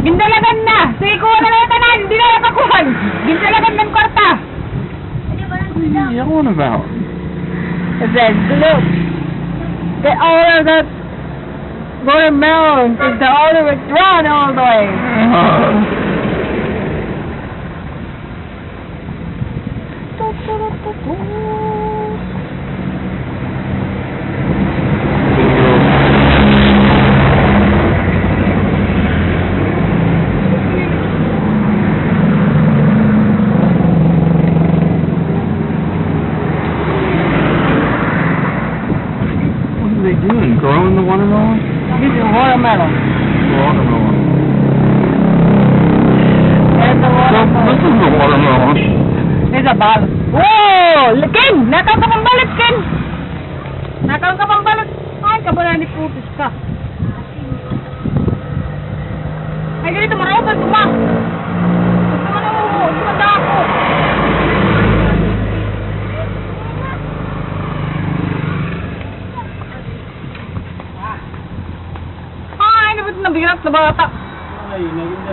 Gindalagan na. Sige, kuha na lang tanan. Hindi na nakakuhan. Gindalagan ng kwarta. What are you yelling about? It says, look. Get all of that watermelon. Is the order withdrawn all the way. What are they doing? Growing the watermelon? This is watermelon. Watermelon. There's the Well, this watermelon. is the watermelon. There's a ball. Whoa! Ken! Nakaw ka pang balot, Ken! Nakaw ka pang balot. Ay, kabala ni putis ka. Ay, ganito, marautan, tuma. Gusto mo na mo, tumanda ako. Ay, nabit na bigat na bata.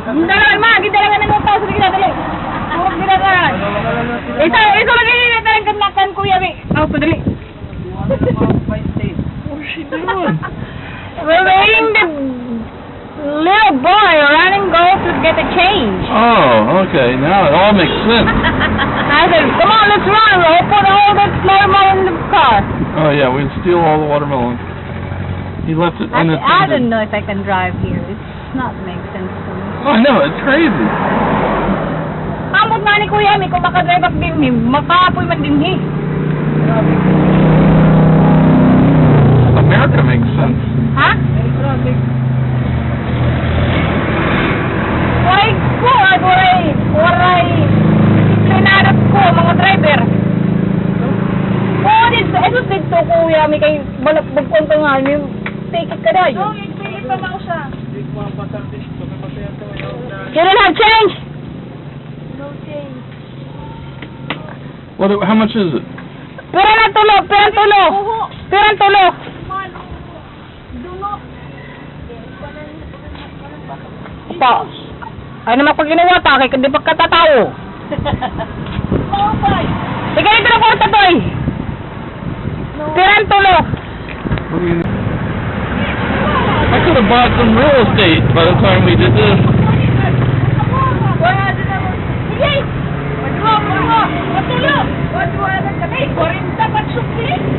Gindalagan, ma! Gindalagan ng utang. Sige na, dali. Purok gindalagan. Isa lang yun yung talagang kuya, mi. Oh, padali. What's she doing? We're waiting the little boy run and go to get a change. Oh, okay. Now it all makes sense. I said, come on, let's run. We'll put all that watermelon in the car. Oh, yeah, we steal all the watermelon. He left it I unattended. don't know if I can drive here. It's not make sense to me. I know, it's crazy. Amot nga ni kuya, mi, kung makadrive ak din, mi, makapoy man din, hi. America makes sense. Ha? Waray, disiplinarot ko, mga driver. Oh, ito dito kuya, may kay balakbog ko nga, may ticket ka dayo. Oh, may ticket pa ako siya. You don't have change? No change. How much is it? Pirang tulo. Pirang tulo. Pa. Ay naman pag ginawa pa, kaya hindi pagkatatao. Ika dito na kwarta, boy. Pirang tulo. I could have bought some real estate by the time we did this.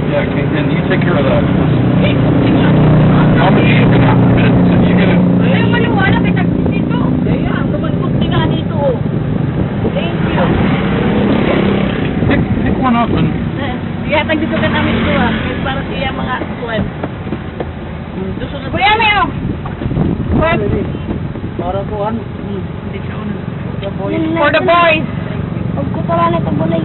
Yeah, and you take care of that. How much are you gonna? Pick one up and. Ihatag dito ka namin ito para siya mga kuwan. Kuya, may kuwan. Para kuhan. Hindi siya una. For the boys. Huwag ko pala na tabulay.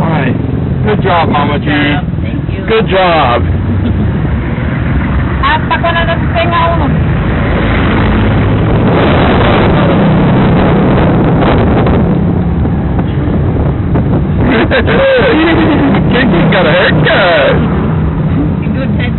Alright. Good job, Mama G. Thank you. Good job. At ako na nagsinga uno. Kiki got a haircut. Good head.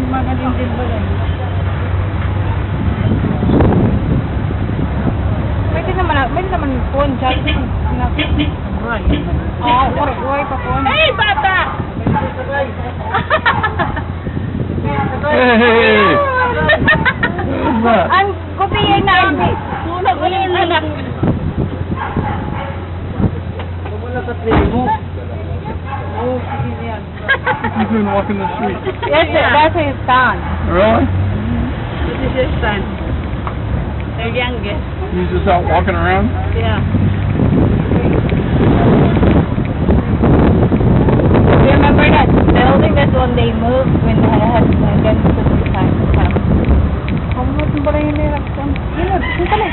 magaling din ba yan? Pwede naman phone, chat. Oo, worry pa phone. Hey, bata! Hey! Ang kopiya na ini. Sunog ko yung anak. Wala sa mo. He's been walking the street. Yes, that's his son. Really? This is his son. The youngest. He's just out walking around? Yeah. Remember that building that when they moved when I had against the time? Kamu ba rin yung reaction? Yun ka lang.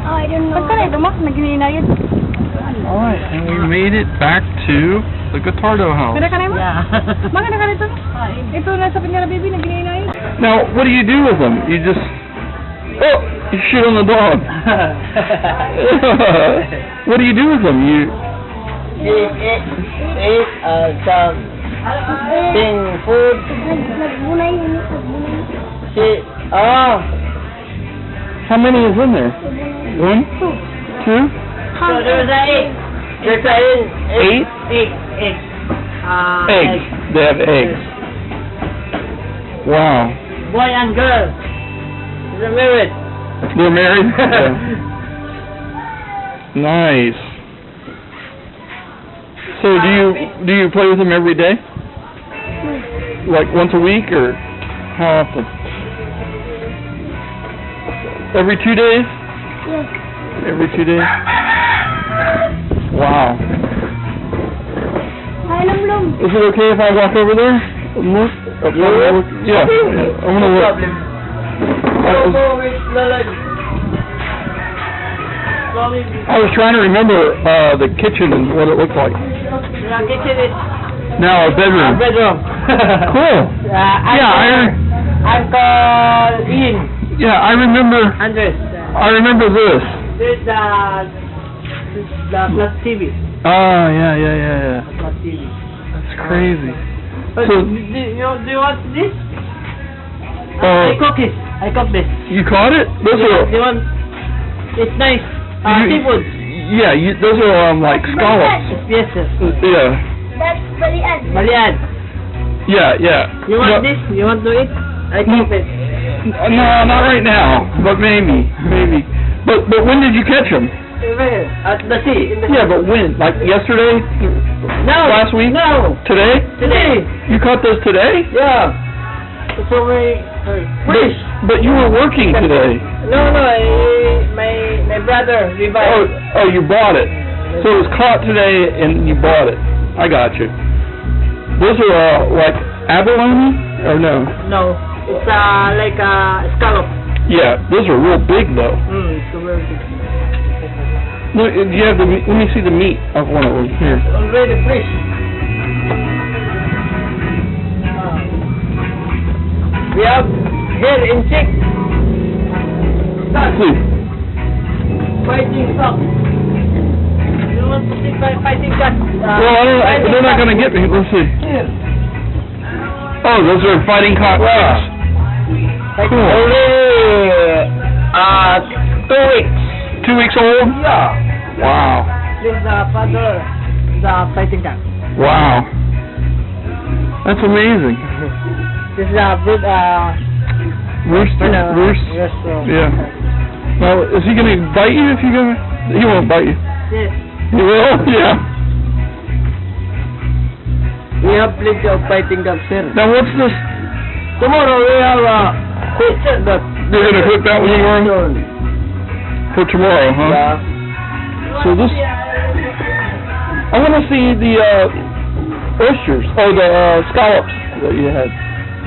Oh, I don't know. Pagka na ito, Max, nag-inina yun. Alright, and we made it back to the Guitardo house. Kada ka na yun? Yeah. Maganda ka nito? Ito nasa pinyara baby, nag-inina yun. Now, what do you do with them? You just... Oh! You shoot on the dog. What do you do with them? You... Eat some thing, food. How many is in there? One? Two? So there's eight. There's eight. Eight. Eggs. They have eggs. Wow. Boy and girl. They're married. They're married? Yeah. Nice. So do you play with them every day? Like once a week or how often? Every 2 days? Yes. Every 2 days? Wow. Hi, Lum. Is it okay if I walk over there and look? Yeah. I'm gonna look. I was trying to remember the kitchen and what it looked like. Now a bedroom. Cool. Uncle Ian. Yeah, I remember. Andres. I remember this. This is the flat TV. Oh yeah. Flat TV. That's crazy. But So- do you want this? I cook it. I cook this. You caught it? Those Do are. you want? It's nice. You- Seafood. Yeah, those are like scallops. Yes, sir. Yeah. That's balian. Malian. Yeah. You want this? You want to eat? I cook it. No, not right now, but maybe. But when did you catch them? Where? At the sea. In the Yeah, sea. but when? Like yesterday? No. Last week? No. Today? Today. You caught those today? Yeah. So fish. But you were working today. No. My brother revived. Oh, you bought it. So it was caught today and you bought it. I got you. Those are like abalone or no? No. It's like a scallop. Yeah, those are real big though. It's very big. Look, do you have the meat? Let me see the meat of one of them here. Already fresh. We have here in chick. Let's see. Fighting stock. You want to see fighting cat? Well, they're not gonna get me. Let's see. Here. Oh, those are fighting cockroaches. Cool. Only 2 weeks. 2 weeks old? Yeah. Wow. This is the father, the fighting cat. Wow. That's amazing. This is a good Rooster. Yeah. Now, is he gonna bite you if you go? He won't bite you. Yes. He will? Yeah. We have plenty of fighting cats here. Now, what's this? Tomorrow we have fish that. They're gonna cook that one for him? For tomorrow, huh? Yeah. So this, I want to see the oysters, or the scallops that you had.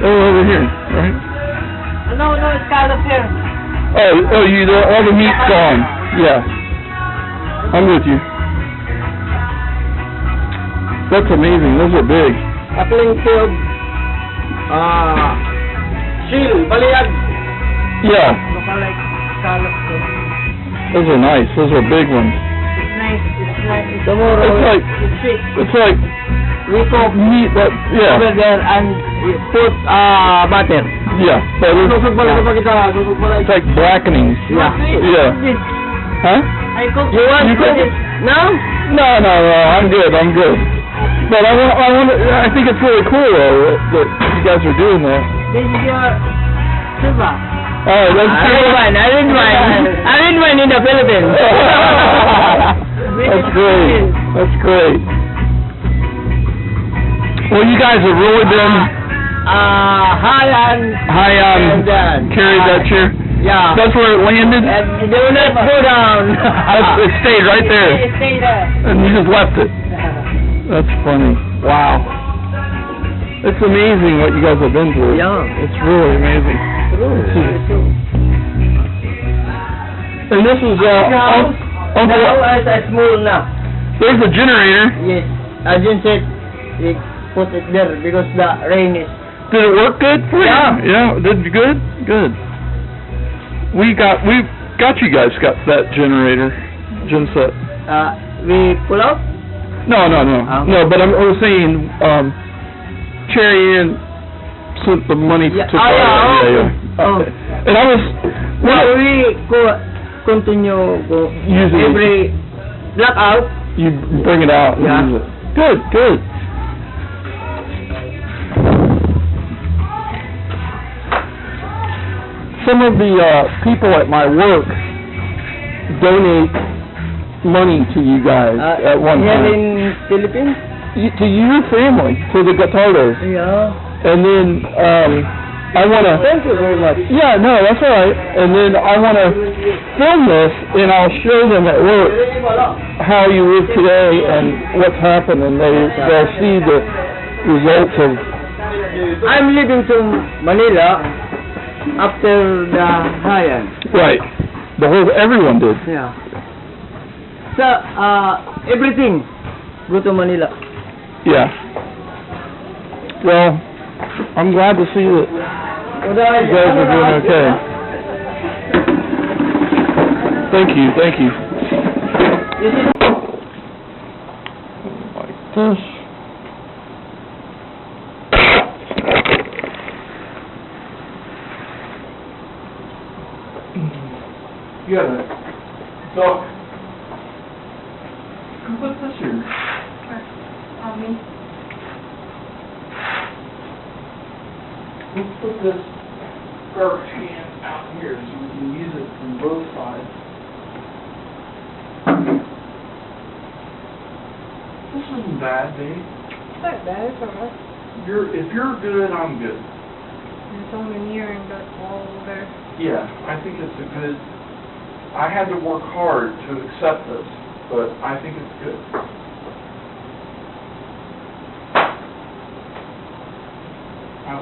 Oh, over here, right? No, it's kind of here. Oh, all the meat's gone. Yeah. I'm with you. That's amazing. Those are big. A plenty of shield, balian. Yeah, Look like scallops. those are nice. Those are big ones. It's nice. Tomorrow It's like- it's sweet. It's like we cook meat, but yeah, over there and we put butter. yeah. But Yeah. it's like blackening. Yeah. Yeah. Huh? I cook. You want You to cook it now? No, I'm good. But I think it's really cool though that you guys are doing that. This is your silver. Oh, that's I didn't wine in the Philippines. That's great. That's great. Well, you guys have really been High on carried that chair. Yeah. That's where it landed. And do not go down. It stayed right there, Stay there. and you just left it. That's funny. Wow. It's amazing what you guys have been through. Yeah. It's really amazing. And this is Now Uncle. as a small now. There's a generator. Yes. As you said, we put it there because the rain is. Did it work good for you? Yeah. Yeah. Did you good? Good. We got you guys got that generator, genset. We pull out. No. No, but I was saying, Cherry Ann sent the money Yeah. to Yeah. Oh. And I was We continue go using every blackout. you bring it out and Yeah. use it. Good. Some of the people at my work donate money to you guys at one Here time. in Philippines. To your family, to the Gatardos. Yeah. And then I want to... Thank you very much. Yeah, no, that's all right. And then I want to film this, and I'll show them at work how you live today and what's happened, and they'll see the results of... I'm leaving to Manila after the Haiyan. Right. Everyone did. Yeah. So, everything go to Manila. Yeah. Well, I'm glad to see that you guys are doing okay. Thank you. Like this. You got a duck. Who put this here? Let's put this garbage can out here so we can use it from both sides. This isn't bad, Dave. It's not bad, it's alright. If you're good, I'm good. It's only near and got all there. Yeah, I think it's a good... I had to work hard to accept this, but I think it's good.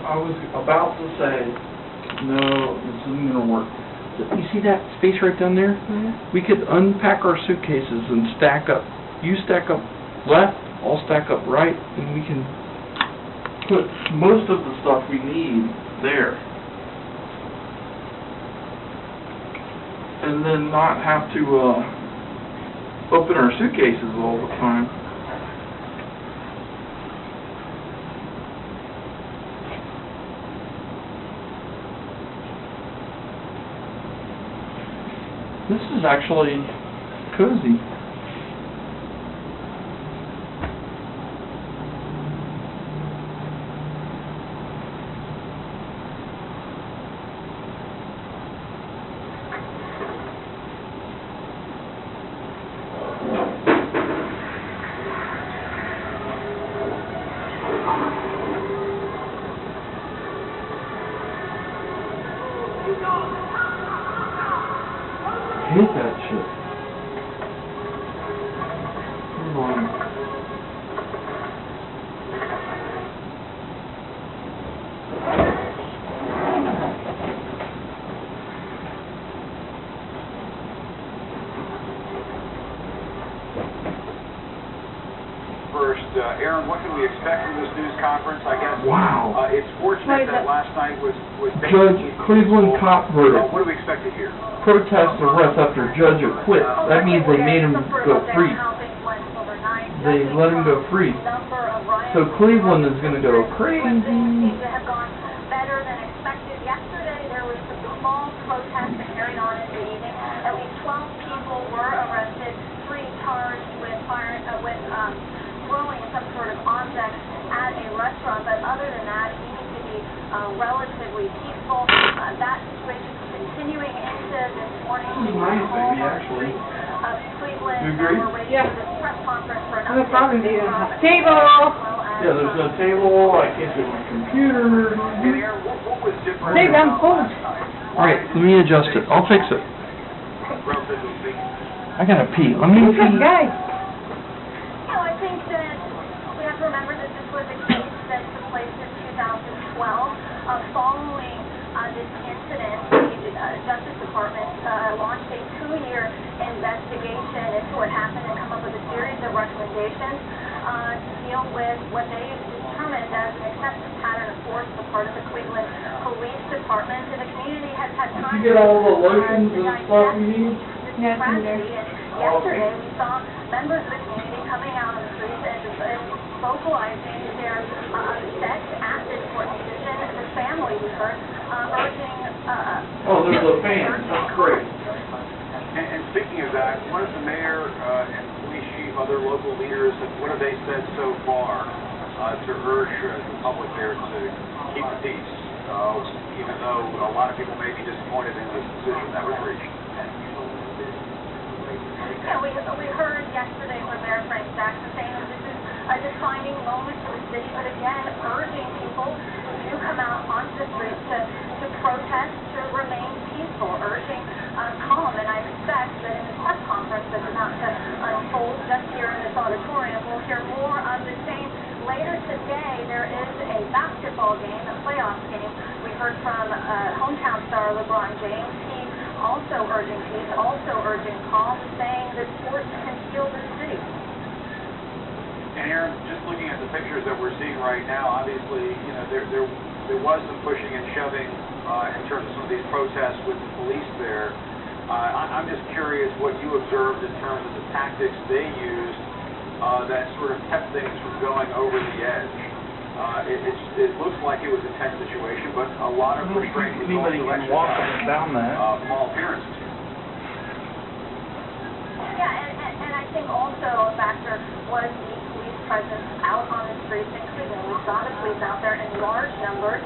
I was about to say, no, this isn't going to work. You see that space right down there? Mm-hmm. We could unpack our suitcases and stack up. You stack up left, I'll stack up right, and we can put most of the stuff we need there. And then not have to open our suitcases all the time. This is actually cozy. I hate that shit. Come on. First, Aaron, what can we expect from this news conference? I guess Wow. It's fortunate that last night was Judge Cleveland cop verdict. What do we expect to hear? Protest arrest after judge acquits. That means they made him go free. they let him go free. So Cleveland is going to go crazy. Have gone better than expected. Yesterday there was a small protest that carried on in the evening. At least 12 people were arrested, 3 charged with throwing some sort of object at a restaurant. But other than that, it seems to be relatively peaceful. That situation is continuing into this morning. Nice, baby, actually. Cleveland. You agree? We're waiting for this press conference for an No problem, update. dear. Table! Yeah, there's no table, I can't get my computer. And Aaron, what was different? Hey, I'm full. Alright, let me adjust it. I'll fix it. Relatively speaking. I gotta pee. Let me Who's that pee. guy? I think that we have to remember that this was a case that took place in 2012. Following this incident, the Justice Department launched a 2-year investigation into what happened and come up with a series of recommendations to deal with what they determined as an excessive pattern of force on the part of the Cleveland Police Department. And the community has had time Did you get all the lotions and stuff you need? Yes, in there. Yesterday, we saw members of the community coming out on the streets and vocalizing their upset at this court decision. The family, we heard, urging... Oh, there's a fan. That's great. And speaking of that, what is the mayor and police chief, other local leaders, what have they said so far to urge the public there to keep the peace, even though a lot of people may be disappointed in this decision that was reached? Yeah, we heard yesterday from Mayor Frank Jackson saying that this is a defining moment for the city, but again, urging people who do come out onto the streets to protest, to remain peaceful, urging calm. And I expect that in the press conference that's about to unfold just here in this auditorium, we'll hear more of the same. Later today, there is a basketball game, a playoff game. We heard from hometown star LeBron James. He also urging peace, also urging calm, saying that sports can heal the city. And Aaron, just looking at the pictures that we're seeing right now, obviously, you know, there was some pushing and shoving in terms of some of these protests with the police there. I'm just curious what you observed in terms of the tactics they used that sort of kept things from going over the edge. It looks like it was a tense situation, but a lot of restraint was also exercised down that. from all appearances. Yeah, and I think also a factor was the police presence out on the streets in Cleveland. We saw the police out there in large numbers,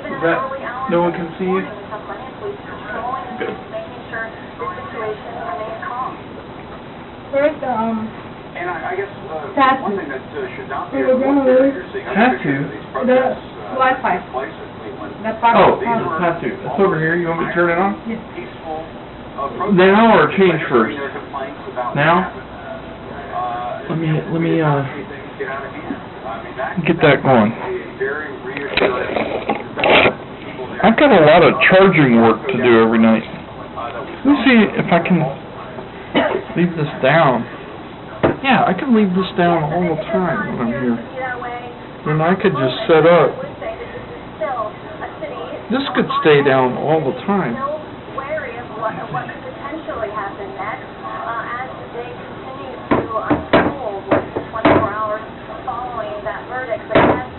even in the early hours no one of can this see you? morning. We saw plenty of police patrolling the streets, making sure the situation remained calm. Where's the, And I guess Tattoo. one thing that should not be We're gonna overlooked lose here, you're seeing tattoo. other pictures of these protests Wi-Fi. taking place in Cleveland. the part Oh, These the were tattoo. It's over here. You want me to turn it on? peaceful Now or change protesters first? their complaints about Now? what happened. Let me, anything get out of hand. I mean, get that going. a very reassuring people there. I've got a lot of charging work to do every night. That we Let me saw. see if I can leave this down. Yeah, I can leave this down all the time when I'm here. Then I could just set up. This could stay down all the time. Wary of what could potentially happen next as the day continues to unfold with the 24 hours following that verdict. But as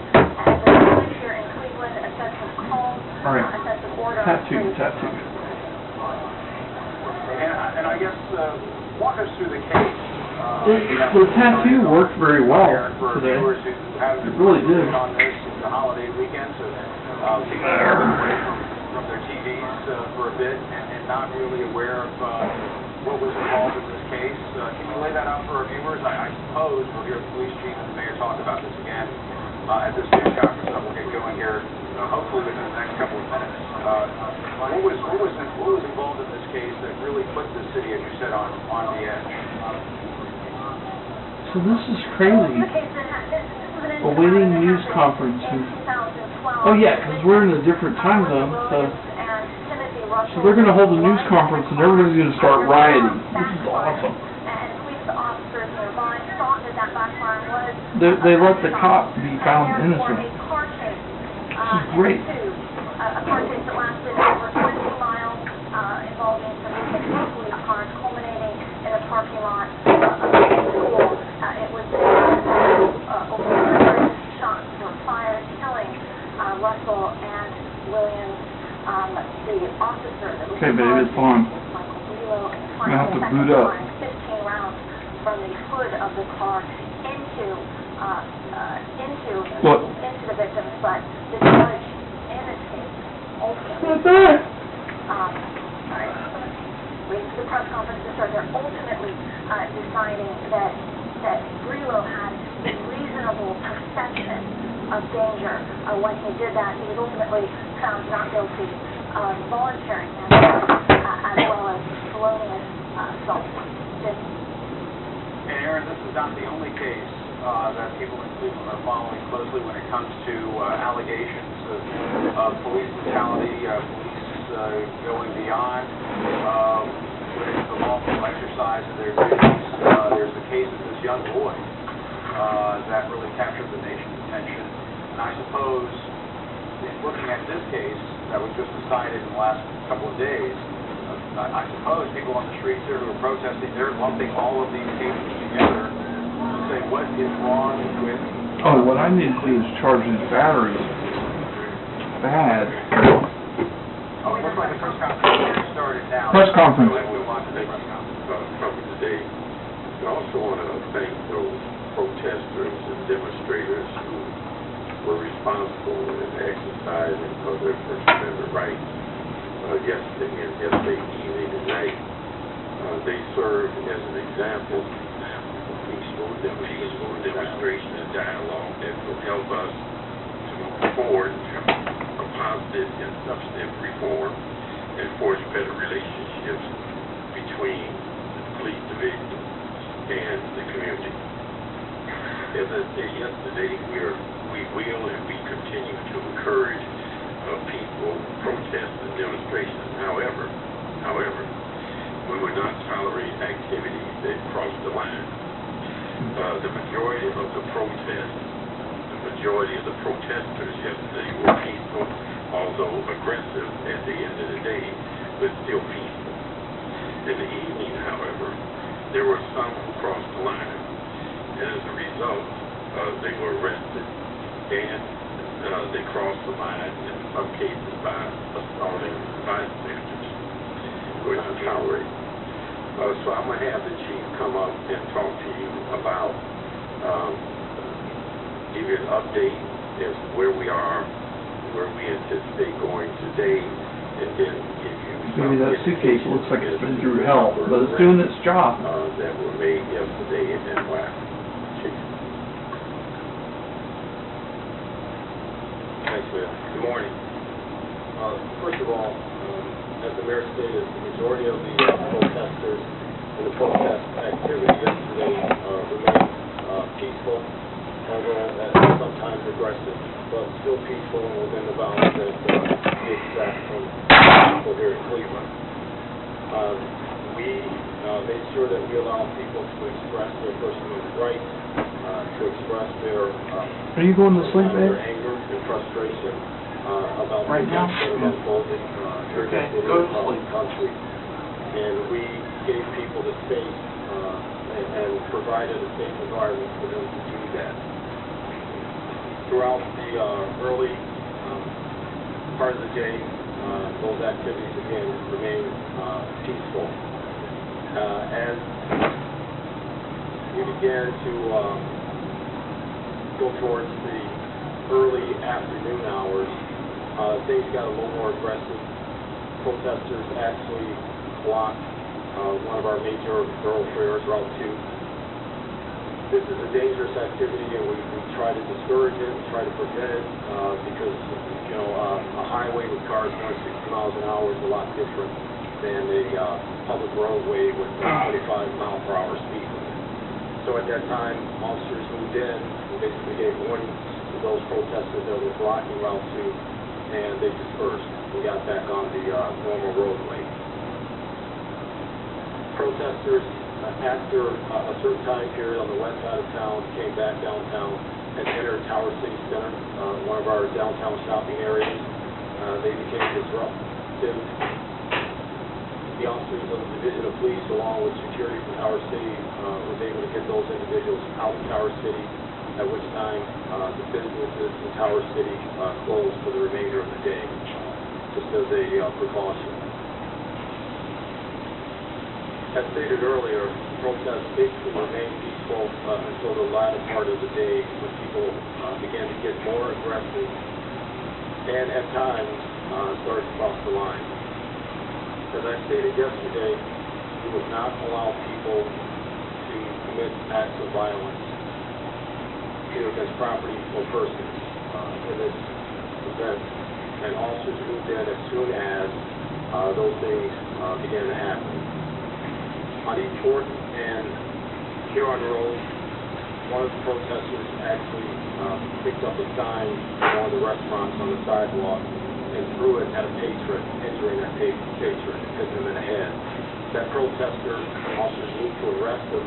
the police here in Cleveland, a sense of calm, All right. a sense of order. Tattoo. And I guess walk us through the case. The tattoo worked very well for today. viewers who haven't It really did. on this the holiday weekend, so people are away from their TVs for a bit and not really aware of what was involved in this case. Can you lay that out for our viewers? I suppose we'll hear the police chief and the mayor talk about this again at this news conference that we'll get going here, hopefully within the next couple of minutes. What was involved in this case that really put the city, as you said, on the edge? So this is crazy. Awaiting news conference. Oh yeah, because we're in a different time zone. So they're going to hold a news conference and everybody's going to start rioting. This is awesome. They let the cop be found innocent. This is great. A car chase that lasted over 20 miles involving some police cars culminating in a parking lot of a school. It was over 100 shots were fired, killing Russell and Williams. The officer that was Okay, baby, it's on. Michael Belo, and I'm gonna have to firing boot up. 15 rounds from the hood of the car into What? the victims, but the judge in this case ultimately wait for the press conference to start. They're ultimately deciding that Belo had a reasonable perception of danger when he did that. He was ultimately found not guilty of voluntary manslaughter as well as felonious assault. And Aaron, this is not the only case that people in Cleveland are following closely when it comes to allegations of police brutality, police going beyond the lawful exercise of their duties. There's the case of this young boy that really captured the nation's attention. And I suppose, in looking at this case that was just decided in the last couple of days, I suppose people on the streets there who are protesting, they're lumping all of these cases together to say what is wrong with... Oh, what I need to do is charge these batteries. Bad. Oh, it looks like the press conference started now. Press conference. Let's move on to the press conference. Probably today. I also want to thank those protesters and demonstrators who were responsible in exercising of their First Amendment rights yesterday evening and night. They served as an example of peaceful demonstration and dialogue that will help us to move forward a positive and substantive reform and forge better relationships between the police division and the community. As I said yesterday, we will and we continue to encourage people protests and demonstrations. However, we will not tolerate activities that cross the line. The majority of the protesters yesterday were peaceful, although aggressive at the end of the day, but still peaceful. In the evening, however, there were some who crossed the line, and as a result, they were arrested and they crossed the line in some cases by assaulting bystanders, which is tolerate. So I'm going to have the chief come up and talk to you about, give you an update as to where we are, where we anticipate going today, and then give you Maybe that suitcase looks like it's been through hell, but it's doing its job. that were made yesterday and why. Chief. Thanks, Mayor. Good morning. First of all, as the mayor stated, the majority of the protesters and the protest activity yesterday remained peaceful, although sometimes aggressive, but still peaceful and within the bounds that we expect from people here in Cleveland. We made sure that we allow people to express their First Amendment rights, to express their Are you going to sleep, their babe? anger and frustration about Right the now? events that have unfolded here Okay, in go to the sleep. country. And we gave people the space and provided a safe environment for them to do that. Throughout the early part of the day, those activities again remained peaceful. As we began to go towards the early afternoon hours, things got a little more aggressive. Protesters actually blocked one of our major thoroughfares, Route 2. This is a dangerous activity, and we try to discourage it, try to prevent it, because, you know, a highway with cars going 60 miles an hour is a lot different than a public roadway with 25-mile-per-hour speed limit. So at that time, officers moved in and basically gave warnings to those protesters that were blocking Route 2, and they dispersed and got back on the normal roadway. Protesters, after a certain time period on the west side of town, came back downtown and entered Tower City Center, one of our downtown shopping areas. They became disruptive. The officers of the Division of Police, along with security from Tower City, was able to get those individuals out of Tower City at which time the businesses in Tower City closed for the remainder of the day, just as a precaution. As stated earlier, protests basically remained peaceful until the latter part of the day, when people began to get more aggressive and at times started to cross the line. As I stated yesterday, we would not allow people to commit acts of violence, either against property or persons, in this event, and officers moved in as soon as those things began to happen. On East 4th and Huron Road, one of the protesters actually picked up a sign from one of the restaurants on the sidewalk and threw it at a patron, injuring that patron and hitting him in the head. That protester, officers moved to arrest him.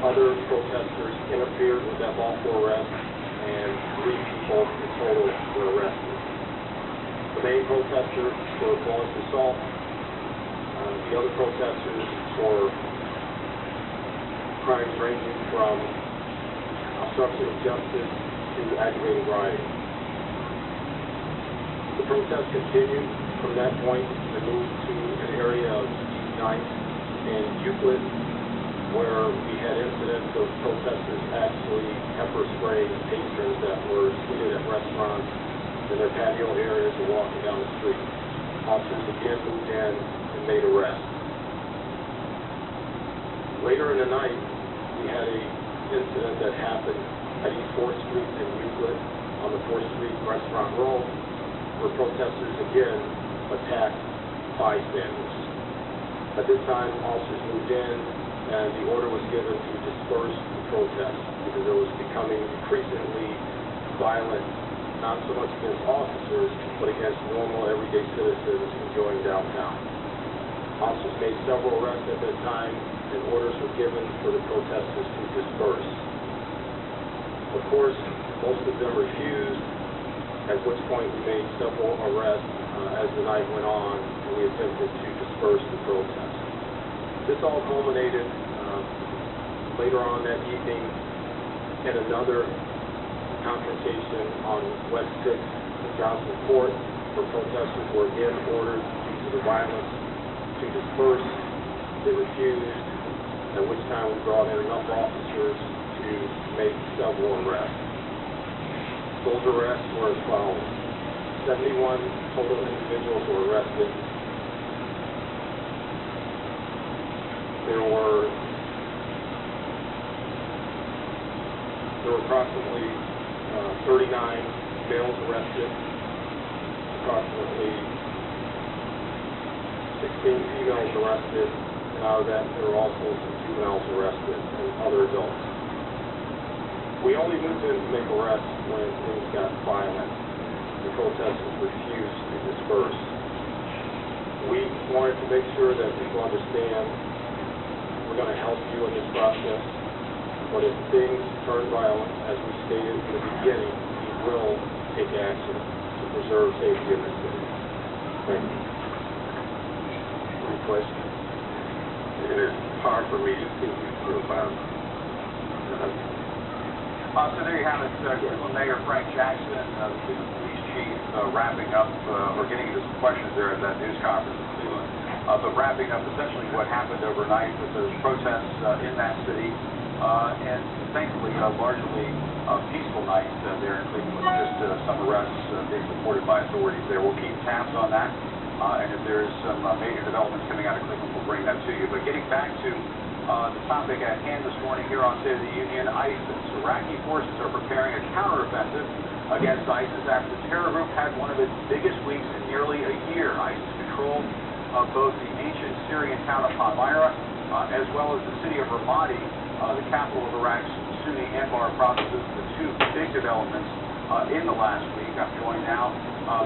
Other protesters interfered with that lawful arrest, and 3 people in total were arrested. The main protester for violent assault. The other protesters for crimes ranging from obstruction of justice to aggravated rioting. The protest continued from that point and moved to an area of East 9th and Euclid, where we had incidents of protesters actually pepper spraying patrons that were seated at restaurants in their patio areas or walking down the street. Officers again moved in and made arrests. Later in the night, we had an incident that happened at East 4th Street in Euclid on the 4th Street Restaurant Row, where protesters again attacked bystanders. At this time, officers moved in, and the order was given to disperse the protest because it was becoming increasingly violent, not so much against officers, but against normal, everyday citizens enjoying downtown. Officers made several arrests at that time, and orders were given for the protesters to disperse. Of course, most of them refused, at which point we made several arrests as the night went on, and we attempted to disperse the protest. This all culminated later on that evening in another confrontation on West 6th and Johnson Court, where protesters were again ordered due to the violence to disperse. They refused, at which time we brought in enough officers to make several arrests. Those arrests were as follows: 71 total individuals were arrested. There were approximately 39 males arrested, approximately 16 females arrested, and out of that there were also some juveniles arrested and other adults. We only moved in to make arrests when things got violent. The protesters refused to disperse. We wanted to make sure that people understand we're going to help you in this process, but if things turn violent, as we stated in the beginning, we will take action to preserve safety in this city. Thank you. Any questions? It is hard for me to see you about. So there you have it, Cleveland Mayor Frank Jackson, the Cleveland Police Chief, wrapping up, or getting into some questions there at that news conference in Cleveland. But wrapping up essentially what happened overnight with those protests in that city, and thankfully largely peaceful night there in Cleveland, with just some arrests being reported by authorities there. We'll keep tabs on that, and if there's some major developments coming out of Cleveland, we'll bring that to you. But getting back to the topic at hand this morning here on State of the Union, ISIS. Iraqi forces are preparing a counteroffensive against ISIS after the terror group had one of its biggest weeks in nearly a year. ISIS controlled both the ancient Syrian town of Palmyra as well as the city of Ramadi, the capital of Iraq's Sunni Anbar provinces, the two big developments in the last week. I'm joined now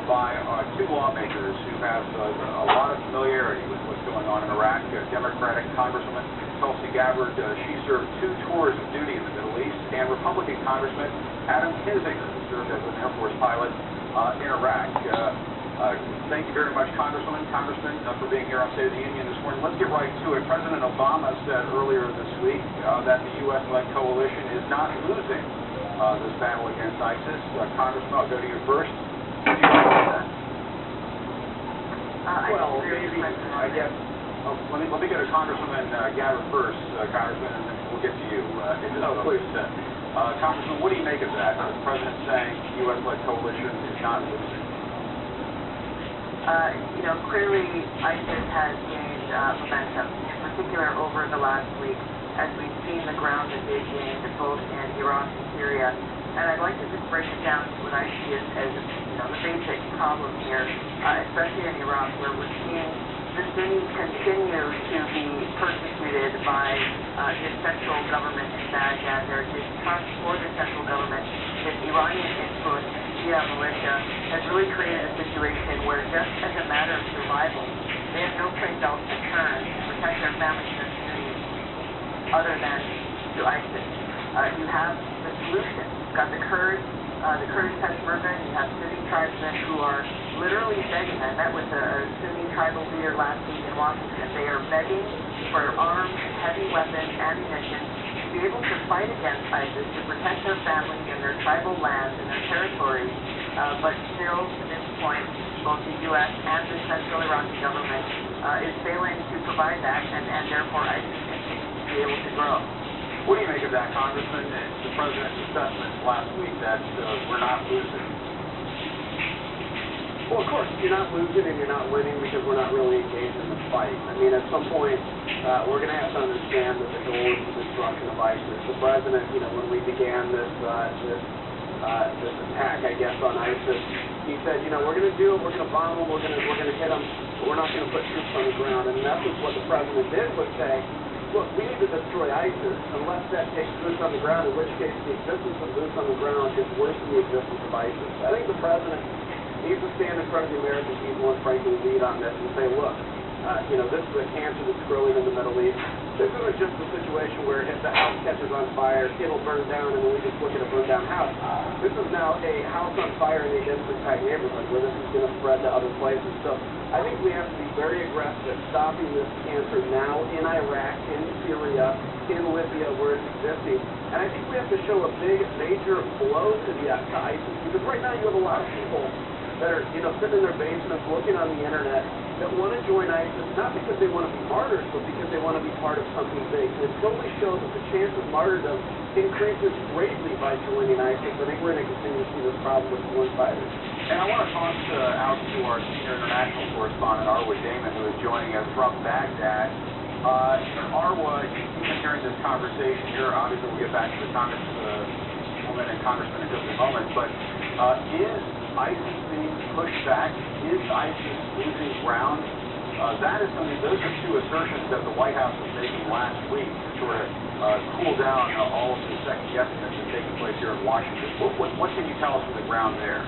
by 2 lawmakers who have a lot of familiarity with what's going on in Iraq. Democratic Congresswoman Tulsi Gabbard, she served 2 tours of duty in the Middle East, and Republican Congressman Adam Kinzinger, who served as an Air Force pilot in Iraq. Thank you very much, Congressman, for being here on State of the Union this morning. Let's get right to it. President Obama said earlier this week that the U.S.-led coalition is not losing this battle against ISIS. Congressman, I'll go to you first. What do you think about that? Well, maybe, I guess, let me go to Congressman Gabbard first, Congressman, and then we'll get to you. Please. Congressman, what do you make of that? The President saying the U.S.-led coalition is not losing. Clearly ISIS has gained momentum, in particular over the last week, as we've seen the ground that they've gained both in Iraq and Syria. And I'd like to just break it down to what I see as the basic problem here, especially in Iraq, where we're seeing the Sunnis continue to be persecuted by the central government in Baghdad. Their distrust for the central government, this Iranian influence, Shia militia, has really created a situation where just as a matter of survival, they have no place else to turn to protect their families and their communities other than to ISIS. You have the solution. You've got the Kurds, the Kurdish Peshmerga, and you have Sunni tribesmen who are literally begging. I met with a Sunni tribal leader last week in Washington. They are begging for arms, heavy weapons, ammunition to be able to fight against ISIS, to protect their families and their tribal lands and their territories. But still, to this point, both the U.S. and the central Iraqi government is failing to provide that, and therefore ISIS continues to be able to grow. What do you make of that, Congressman? The President's assessment last week that we're not losing. well, of course, you're not losing and you're not winning because we're not really engaged in the fight. I mean, at some point, we're going to have to understand that the goal is the destruction of ISIS. The President, when we began this attack, I guess, on ISIS, he said, we're going to do it, we're going to bomb them, we're going to hit them, but we're not going to put troops on the ground. And that's what the President did, was say, look, we need to destroy ISIS unless that takes boots on the ground, in which case the existence of boots on the ground is worse than the existence of ISIS. I think the President needs to stand in front of the American people and frankly lead on this and say, look, this is a cancer that's growing in the Middle East. This isn't just a situation where if the house catches on fire, it'll burn down and then we just look at a burned down house. This is now a house on fire in a densely-packed neighborhood where this is going to spread to other places. So I think we have to be very aggressive at stopping this cancer now in Iraq, in Syria, in Libya, where it's existing. And I think we have to show a big, major blow to ISIS, because right now you have a lot of people that are, sitting in their basements looking on the internet that want to join ISIS, not because they want to be martyrs, but because they want to be part of something big. And it totally shows that the chance of martyrdom increases greatly by joining ISIS. I think we're going to continue to see this problem with foreign fighters. And I want to toss out to our senior international correspondent, Arwa Damon, who is joining us from Baghdad. Arwa, even during this conversation here, obviously we'll get back to the Congresswoman and Congressman in just a moment, but is ISIS being pushed back? Is ISIS losing ground? Those are two assertions that the White House was making last week to sort of cool down all of the second guessing that's been taking place here in Washington. What can you tell us from the ground there?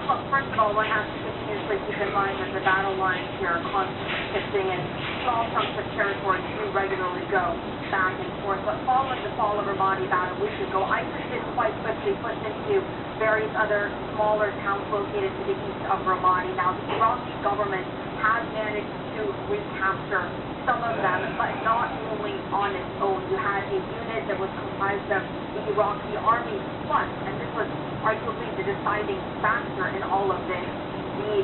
Look, first of all, one has to continuously keep in mind that the battle lines here are constantly shifting and small chunks of territory do regularly go back and forth. But following the fall of Ramadi about a week ago, ISIS did quite quickly push into various other smaller towns located to the east of Ramadi. Now, the Iraqi government has managed to recapture some of them, but not only on its own. You had a unit that was comprised of the Iraqi army plus, and this was arguably the deciding factor in all of this, the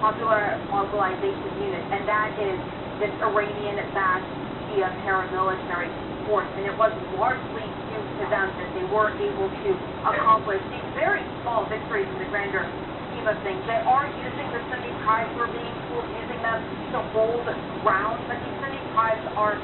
Popular Mobilization Unit, and that is this Iranian-backed Shia paramilitary force, and it was largely due to them that they were able to accomplish these very small victories in the grander scheme of things. They are using the Sunni tribes, we're being told, using them to hold ground, but these Sunni tribes are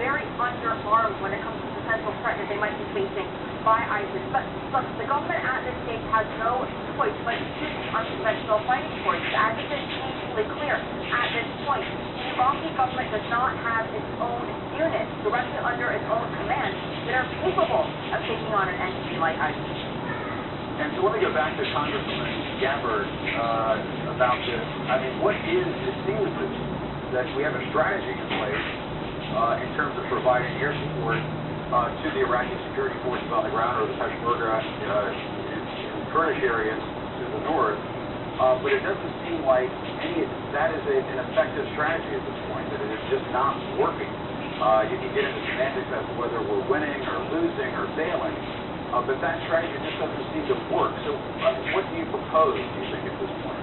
very underarmed when it comes to the potential threat that they might be facing by ISIS. But look, the government at this stage has no choice but to use unconventional fighting forces. As it is painfully clear at this point, the Iraqi government does not have its own units directly under its own command that are capable of taking on an entity like ISIS. And so let me go back to Congressman Gabbard about this. I mean, it seems that we have a strategy in place in terms of providing air support to the Iraqi security forces on the ground, or the Peshmerga in Kurdish areas to the north. But it doesn't seem like that is an effective strategy at this point, that it is just not working. You can get into semantics as to whether we're winning or losing or failing, but that strategy just doesn't seem to work. So what do you propose, do you think, at this point?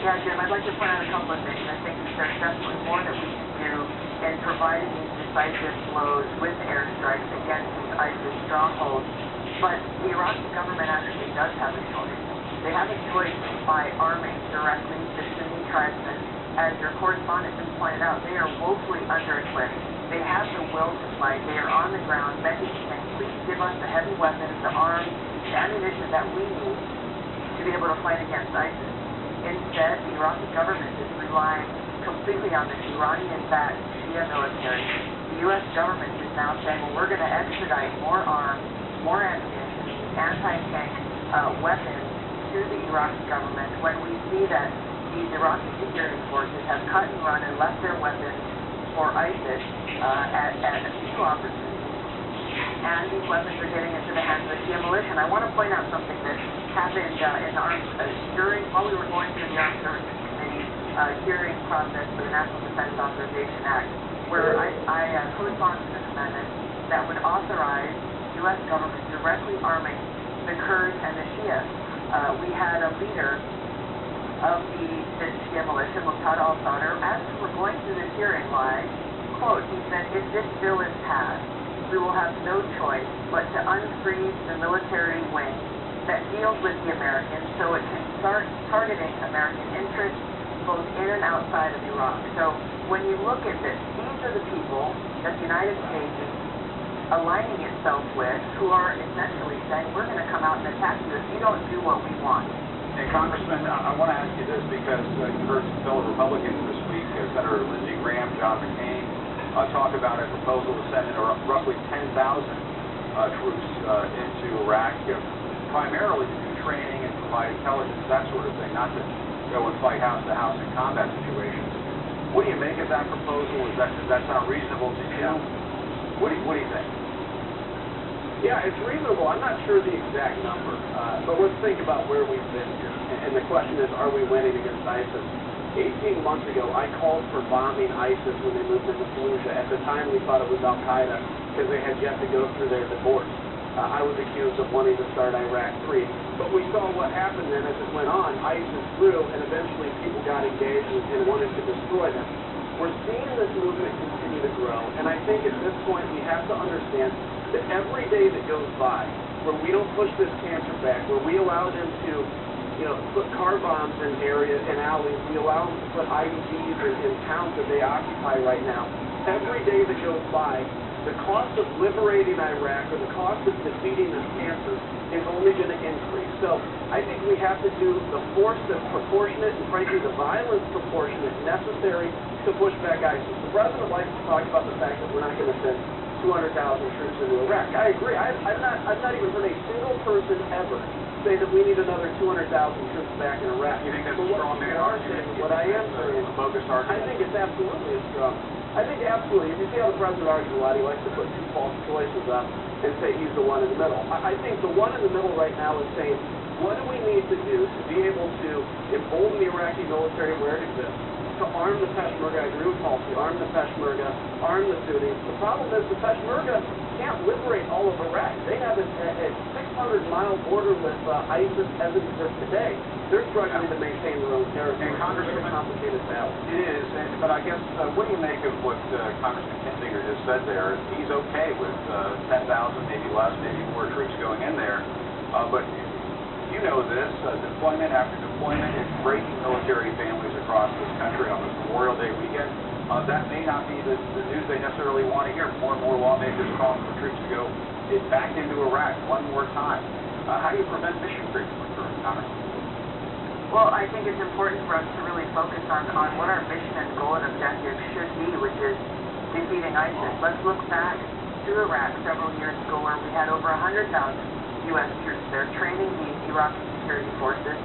Yeah, Jim, I'd like to point out a couple of things. I think that there's definitely more that we can do in providing these decisive blows with airstrikes against these ISIS strongholds. But the Iraqi government actually does have a choice. They have a choice by arming directly the Sunni tribesmen. As your correspondent just pointed out, they are woefully under-equipped. They have the will to fight. They are on the ground begging, saying, please give us the heavy weapons, the arms, the ammunition that we need to be able to fight against ISIS. Instead, the Iraqi government is relying completely on this Iranian-backed Shia military. The U.S. government is now saying, well, we're going to expedite more arms, more ammunition, anti-tank weapons to the Iraqi government when we see that these Iraqi security forces have cut and run and left their weapons for ISIS at a few opportunities. And these weapons are getting into the hands of the Shia militia. And I want to point out something that happened in the while we were going through the Armed Services Committee hearing process for the National Defense Authorization Act, where I co-sponsored an amendment that would authorize the U.S. government directly arming the Kurds and the Shia. We had a leader of the Shia militia, Muqtada al-Sadr, as we were going through this hearing live, quote, he said, if this bill is passed, we will have no choice but to unfreeze the military wing that deals with the Americans so it can start targeting American interests both in and outside of Iraq. So when you look at this, these are the people that the United States is aligning itself with who are essentially saying, we're going to come out and attack you if you don't do what we want. And Congressman, I want to ask you this because you heard some fellow Republicans this week, Senator Lindsey Graham, John McCain, talk about a proposal to send in roughly 10,000 troops into Iraq, primarily to do training and provide intelligence, that sort of thing, not to go and fight house to house in combat situations. What do you make of that proposal? Does that sound reasonable to you? What do you think? Yeah, it's reasonable. I'm not sure the exact number, but let's think about where we've been here. And the question is, are we winning against ISIS? 18 months ago, I called for bombing ISIS when they moved into Fallujah. At the time, we thought it was Al-Qaeda because they had yet to go through their divorce. I was accused of wanting to start Iraq 3. But we saw what happened then as it went on. ISIS grew, and eventually people got engaged and wanted to destroy them. We're seeing this movement continue to grow, and I think at this point we have to understand that every day that goes by where we don't push this cancer back, where we allow them to put car bombs in areas and alleys, we allow them to put IEDs in towns that they occupy right now, every day that goes by, the cost of liberating Iraq or the cost of defeating this cancer is only going to increase. So I think we have to do the force that's proportionate and frankly the violence proportionate necessary to push back ISIS. The president likes to talk about the fact that we're not going to send 200,000 troops into Iraq. I agree. I've not even heard a single person ever say that we need another 200,000 troops back in Iraq. You think that's a strong argument? What I am saying, a bogus argument? I think it's absolutely a strong. I think absolutely. If you see how the president argues a lot, he likes to put two false choices up and say he's the one in the middle. I think the one in the middle right now is saying, what do we need to do to be able to embolden the Iraqi military where it exists, to arm the Peshmerga? I agree with policy, arm the Peshmerga, arm the Sunnis. The problem is the Peshmerga can't liberate all of Iraq. They have a 600-mile border with ISIS as it exists today. They're struggling to maintain their own territory. And Congressman, it's a complicated battle. It is, but I guess, what do you make of what Congressman Kinzinger just said there? He's okay with 10,000, maybe less, maybe more troops going in there, but you know this, deployment after deployment, it's breaking military families across this country on this Memorial Day weekend. That may not be the news they necessarily want to hear. More and more lawmakers calling for troops to go back into Iraq one more time. How do you prevent mission creep, Congressman? Well, I think it's important for us to really focus on what our mission and goal and objective should be, which is defeating ISIS. Let's look back to Iraq several years ago where we had over 100,000 U.S. troops there training the Iraqi security forces.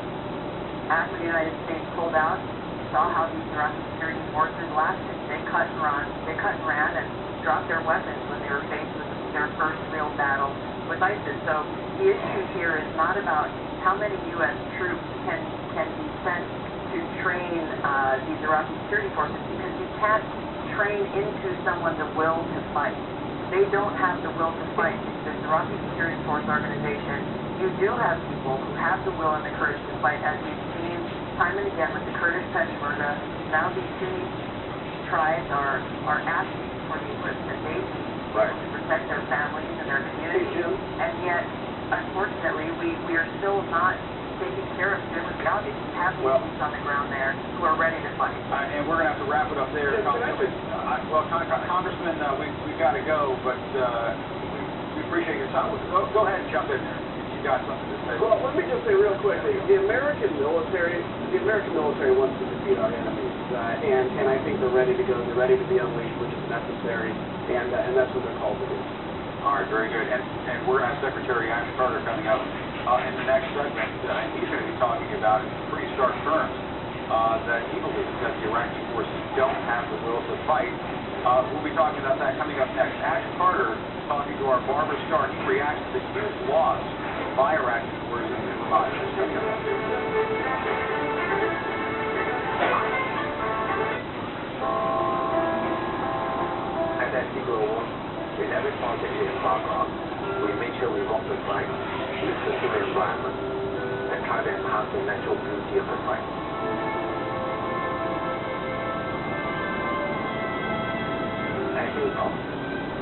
After the United States pulled out, we saw how these Iraqi security forces lasted. They cut and ran and dropped their weapons when they were faced with their first real battle with ISIS. So the issue here is not about how many U.S. troops can be sent to train these Iraqi security forces, because you can't train into someone the will to fight. They don't have the will to fight. This Iraqi security force organization, you do have people who have the will and the courage to fight, as we've seen time and again with the Kurdish Peshmerga. Now these Sunni tribes are asking for the equipment they need to protect their families and their communities. And yet, unfortunately, we are still not taking care of them. We obviously have these boots on the ground there who are ready to fight. And we're going to have to wrap it up there. Congressman, we've got to go, but we appreciate your time. Go ahead and jump in there. You got something to say. Well, let me just say real quickly, the American military wants to defeat our enemies, and I think they're ready to go. They're ready to be unleashed, which is necessary, and that's what they're called to do. All right, very good. And we're going to have Secretary Ash Carter coming up in the next segment, and he's going to be talking about, in pretty stark terms, that he believes that the Iraqi forces don't have the will to fight. We'll be talking about that coming up next. Ash Carter talking to our Barbara Stark. He reacts to the huge loss by Iraqi forces in Vermont. At SC Global, in every project we embark on, we make sure we walk the site, listen to the environment, and try to enhance the natural beauty of the site. At Hilltop,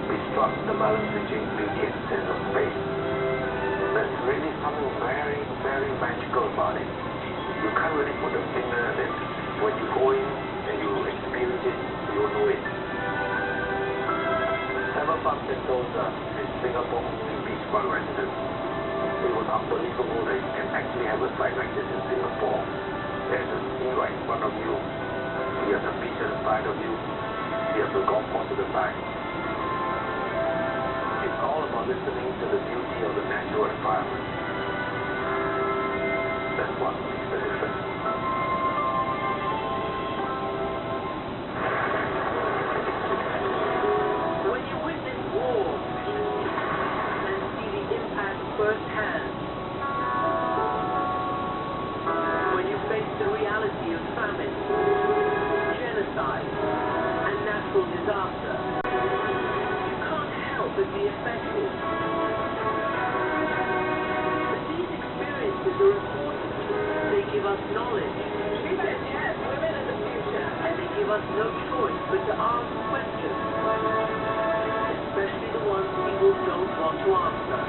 we struck the balance between beauty and sense of space. There's really something very, very magical about it. You can't really put a finger on it. When you go in and you experience it, you'll know it. Several Park Sentosa is Singapore only beachfront residence. It was unbelievable that you can actually have a site like this in Singapore. There's a sea right in front of you. You have the beach at the side of you. You have the golf course to the side. It's all about listening to the beauty of the natural environment. That's what makes the difference. When you witness war and see the impact firsthand, when you face the reality of famine, genocide, and natural disaster, you can't help but be affected. But these experiences are important. They give us knowledge. Women in the future. And they give us no choice but to ask questions. Especially the ones people don't want to answer.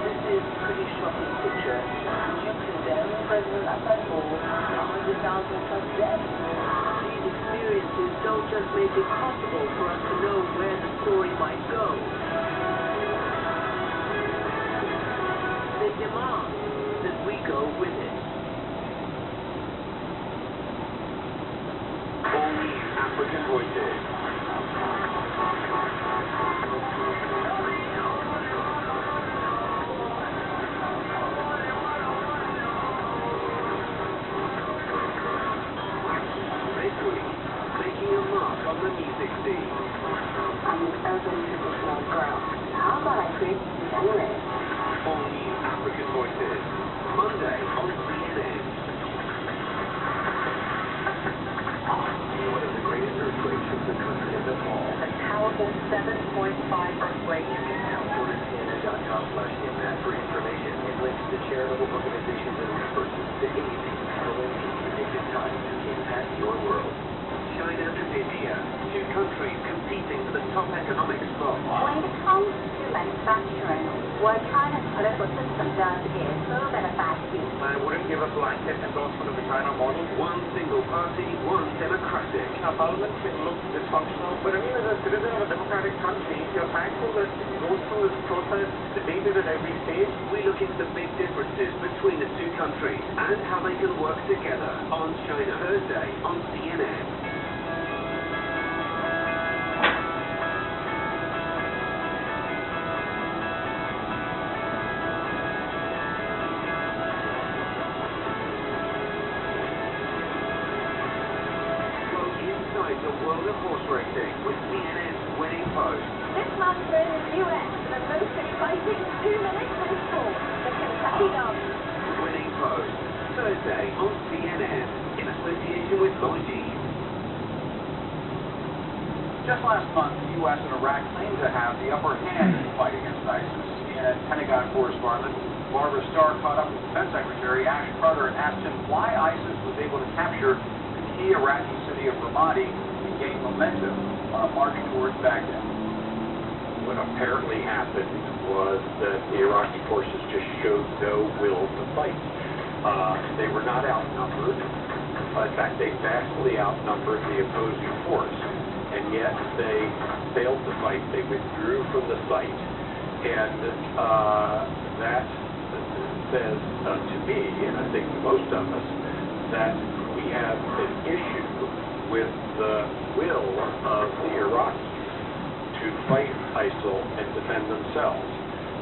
This is a pretty shocking picture. Would you condemn President Assad for 100,000 plus deaths? These experiences don't just make it possible for us to know where the story might go. They demand that we go with it. Only African voices. Making a mark on the music scene. I'm an urban traditional girl. How about I create anyway? Only African voices. Monday on CNN. One of the greatest earthquakes since the country has evolved. A powerful 7.5 earthquake. Go to CNN.com/impact for information and links to charitable organizations and resources to aid these harrowing and predicted times to impact your world. China and India, two countries competing for the top economic spot. When it comes to manufacturing, what China's political system does is so manufacturing. I wouldn't give a blanket endorsement of the China model. One single party, one democratic. Our parliament can look dysfunctional, but I mean, as a citizen of a democratic country, you're thankful that it goes through this process, debated at every stage. We look into the big differences between the two countries and how they can work together on China Thursday on CNN. The world of horse racing with CNN's Winning Post. This month we're in the US for the most exciting 2 minutes Wednesday on CNN in association with Moji. Just last month, the U.S. and Iraq claimed to have the upper hand in the fight against ISIS. CNN Pentagon correspondent Barbara Starr caught up with Defense Secretary Ash Carter and asked him why ISIS was able to capture the key Iraqi city of Ramadi and gain momentum on a march towards Baghdad. What apparently happened was that the Iraqi forces just showed no will to fight. They were not outnumbered. In fact, they vastly outnumbered the opposing force. And yet they failed to fight. They withdrew from the site. And that says to me, and I think to most of us, that we have an issue with the will of the Iraqis to fight ISIL and defend themselves.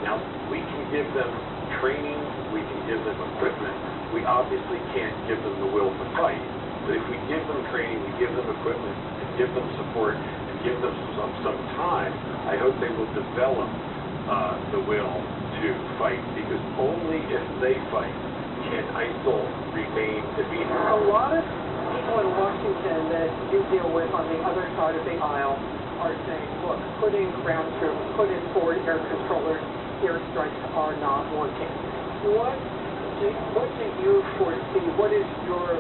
Now, we can give them training, we can give them equipment, we obviously can't give them the will to fight. But if we give them training, we give them equipment, and give them support, and give them some time, I hope they will develop the will to fight, because only if they fight can ISIL remain defeated. A lot of people in Washington that you deal with on the other side of the aisle are saying, look, put in ground troops, put in forward air controllers, airstrikes are not working. What do you foresee? What is your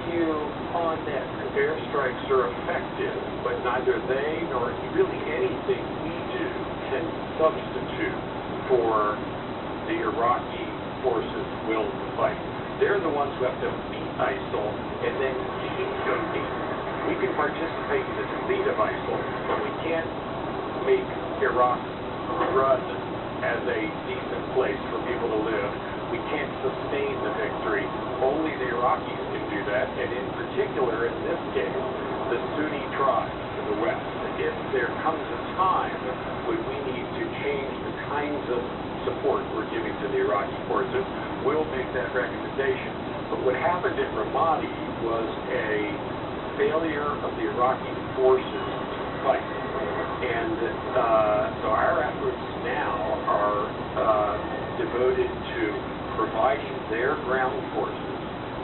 view on this? Airstrikes are effective, but neither they nor really anything we do can substitute for the Iraqi forces' will to fight. They're the ones who have to beat ISIL and then keep them beat. We can participate in the defeat of ISIL, but we can't make Iraq run as a decent place for people to live. We can't sustain the victory. Only the Iraqis can do that, and in particular, in this case, the Sunni tribes to the west. If there comes a time when we need to change the kinds of support we're giving to the Iraqi forces, we'll make that recommendation. But what happened in Ramadi was a failure of the Iraqi forces to fight. And so our efforts now are devoted to providing their ground forces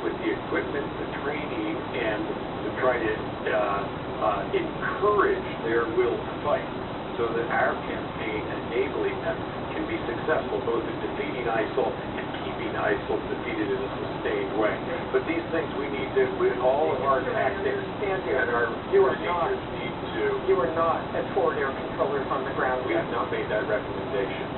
with the equipment, the training, and to try to encourage their will to fight, so that our campaign enabling them can be successful both in defeating ISIL and keeping ISIL defeated in a sustained way. But these things we need to, with all of our tactics and our procedures, need to... You are not at forward air controllers on the ground. We have not made that recommendation.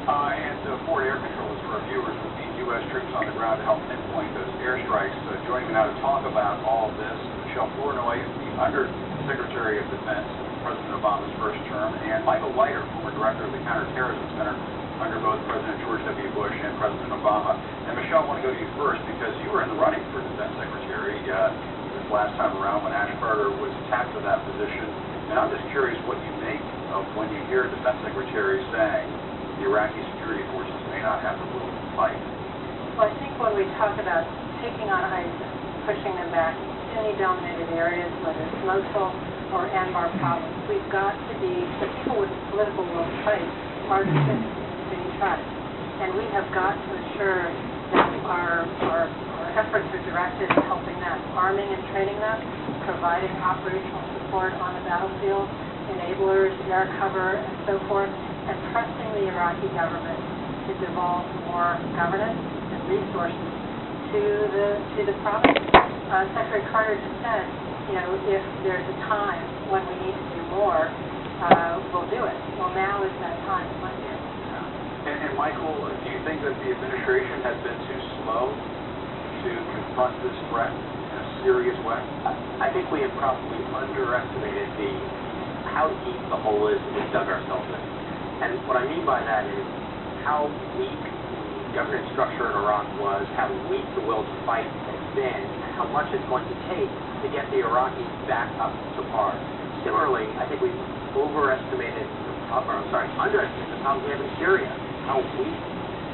And forward air controllers for our viewers would be U.S. troops on the ground to help pinpoint those airstrikes. Joining me now to talk about all of this, Michelle Flournoy, the Under-Secretary of Defense, President Obama's first term, and Michael Leiter, former director of the Counterterrorism Center under both President George W. Bush and President Obama. And Michelle, I want to go to you first because you were in the running for Defense Secretary this last time around when Ash Carter was tapped to that position. And I'm just curious what you make of when you hear Defense Secretary saying the Iraqi security forces may not have the will to fight. Well, I think when we talk about taking on ISIS, pushing them back in Sunni-dominated areas, whether it's Mosul or Anbar province, we've got to be, the people with the political will to fight are the Sunni tribes. And we have got to ensure that our efforts are directed at helping them, arming and training them, providing operational support on the battlefield, enablers, air cover, and so forth, and trusting the Iraqi government to devolve more governance and resources to the province. Secretary Carter just said, if there's a time when we need to do more, we'll do it. Well, now is that time, my dear. And Michael, do you think that the administration has been too slow to confront this threat in a serious way? I think we have probably underestimated how deep the hole is that we've dug ourselves in. And what I mean by that is how weak the government structure in Iraq was, how weak the will to fight has been, and how much it's going to take to get the Iraqis back up to par. Similarly, I think we've underestimated the problems we have in Syria, how weak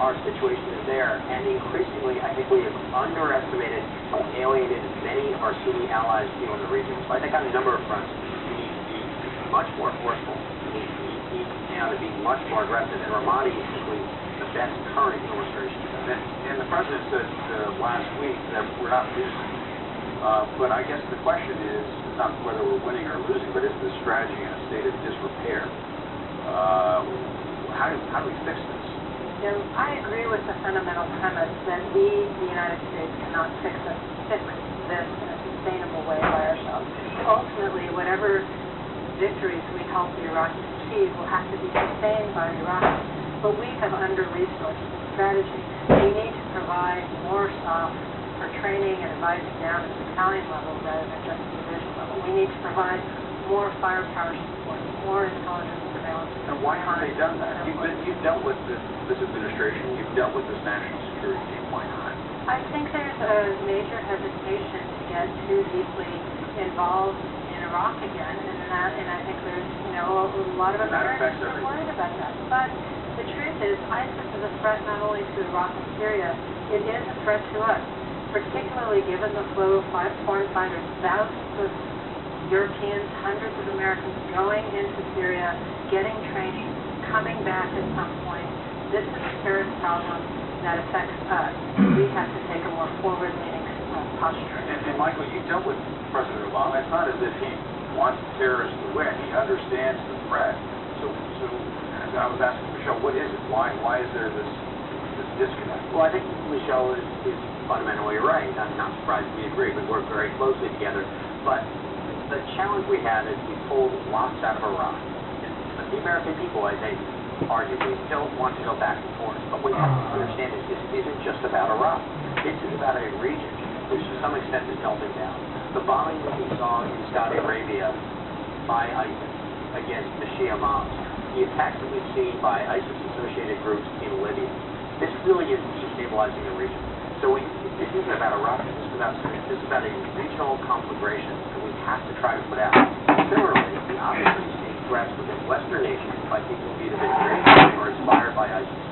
our situation is there, and increasingly, I think we have underestimated how alienated many of our Sunni allies feel in the region. So I think on a number of fronts, we need to be much more forceful. We need now to be much more aggressive, and Ramadi is simply the best current illustrations of it. And the President said last week that we're not losing. But I guess the question is not whether we're winning or losing, but is the strategy in a state of disrepair? How do we fix this? I agree with the fundamental premise that we, the United States, cannot fix this in a sustainable way by ourselves. Ultimately, whatever victories we help the Iraqis achieve will have to be sustained by the Iraqis. But we have under-resourced the strategy. We need to provide more staff for training and advising down at the battalion level rather than just the division level. We need to provide more firepower support, more intelligence surveillance. And why haven't they done that? You've dealt with this administration, you've dealt with this national security team. Why not? I think there's a major hesitation to get too deeply involved in Iraq again, and I think there's a lot of Americans are worried about that. But the truth is, ISIS is a threat not only to Iraq and Syria, it is a threat to us, particularly given the flow of foreign fighters, thousands of Europeans, hundreds of Americans going into Syria, getting training, coming back at some point. This is a terrorist problem that affects us. We have to take a more forward-leaning posture. And Michael, you dealt with President Obama. It's not as if he wants terrorists to win. He understands the threat. So as I was asking Michelle, what is it? Why is there this disconnect? Well, I think Michelle is fundamentally right. I'm not surprised we agree. We work very closely together. But the challenge we have is we pulled lots out of Iraq. But the American people, I think, arguably don't want to go back and forth. But we have to understand that this isn't just about Iraq. This is about a region which to some extent is melting down. The bombing that we saw in Saudi Arabia by ISIS against the Shia mobs, the attacks that we've seen by ISIS-associated groups in Libya, this really is destabilizing the region. So this isn't about Iraq, this is about a regional conflagration that we have to try to put out. Similarly, we obviously see threats within Western nations by people who either been trained or inspired by ISIS.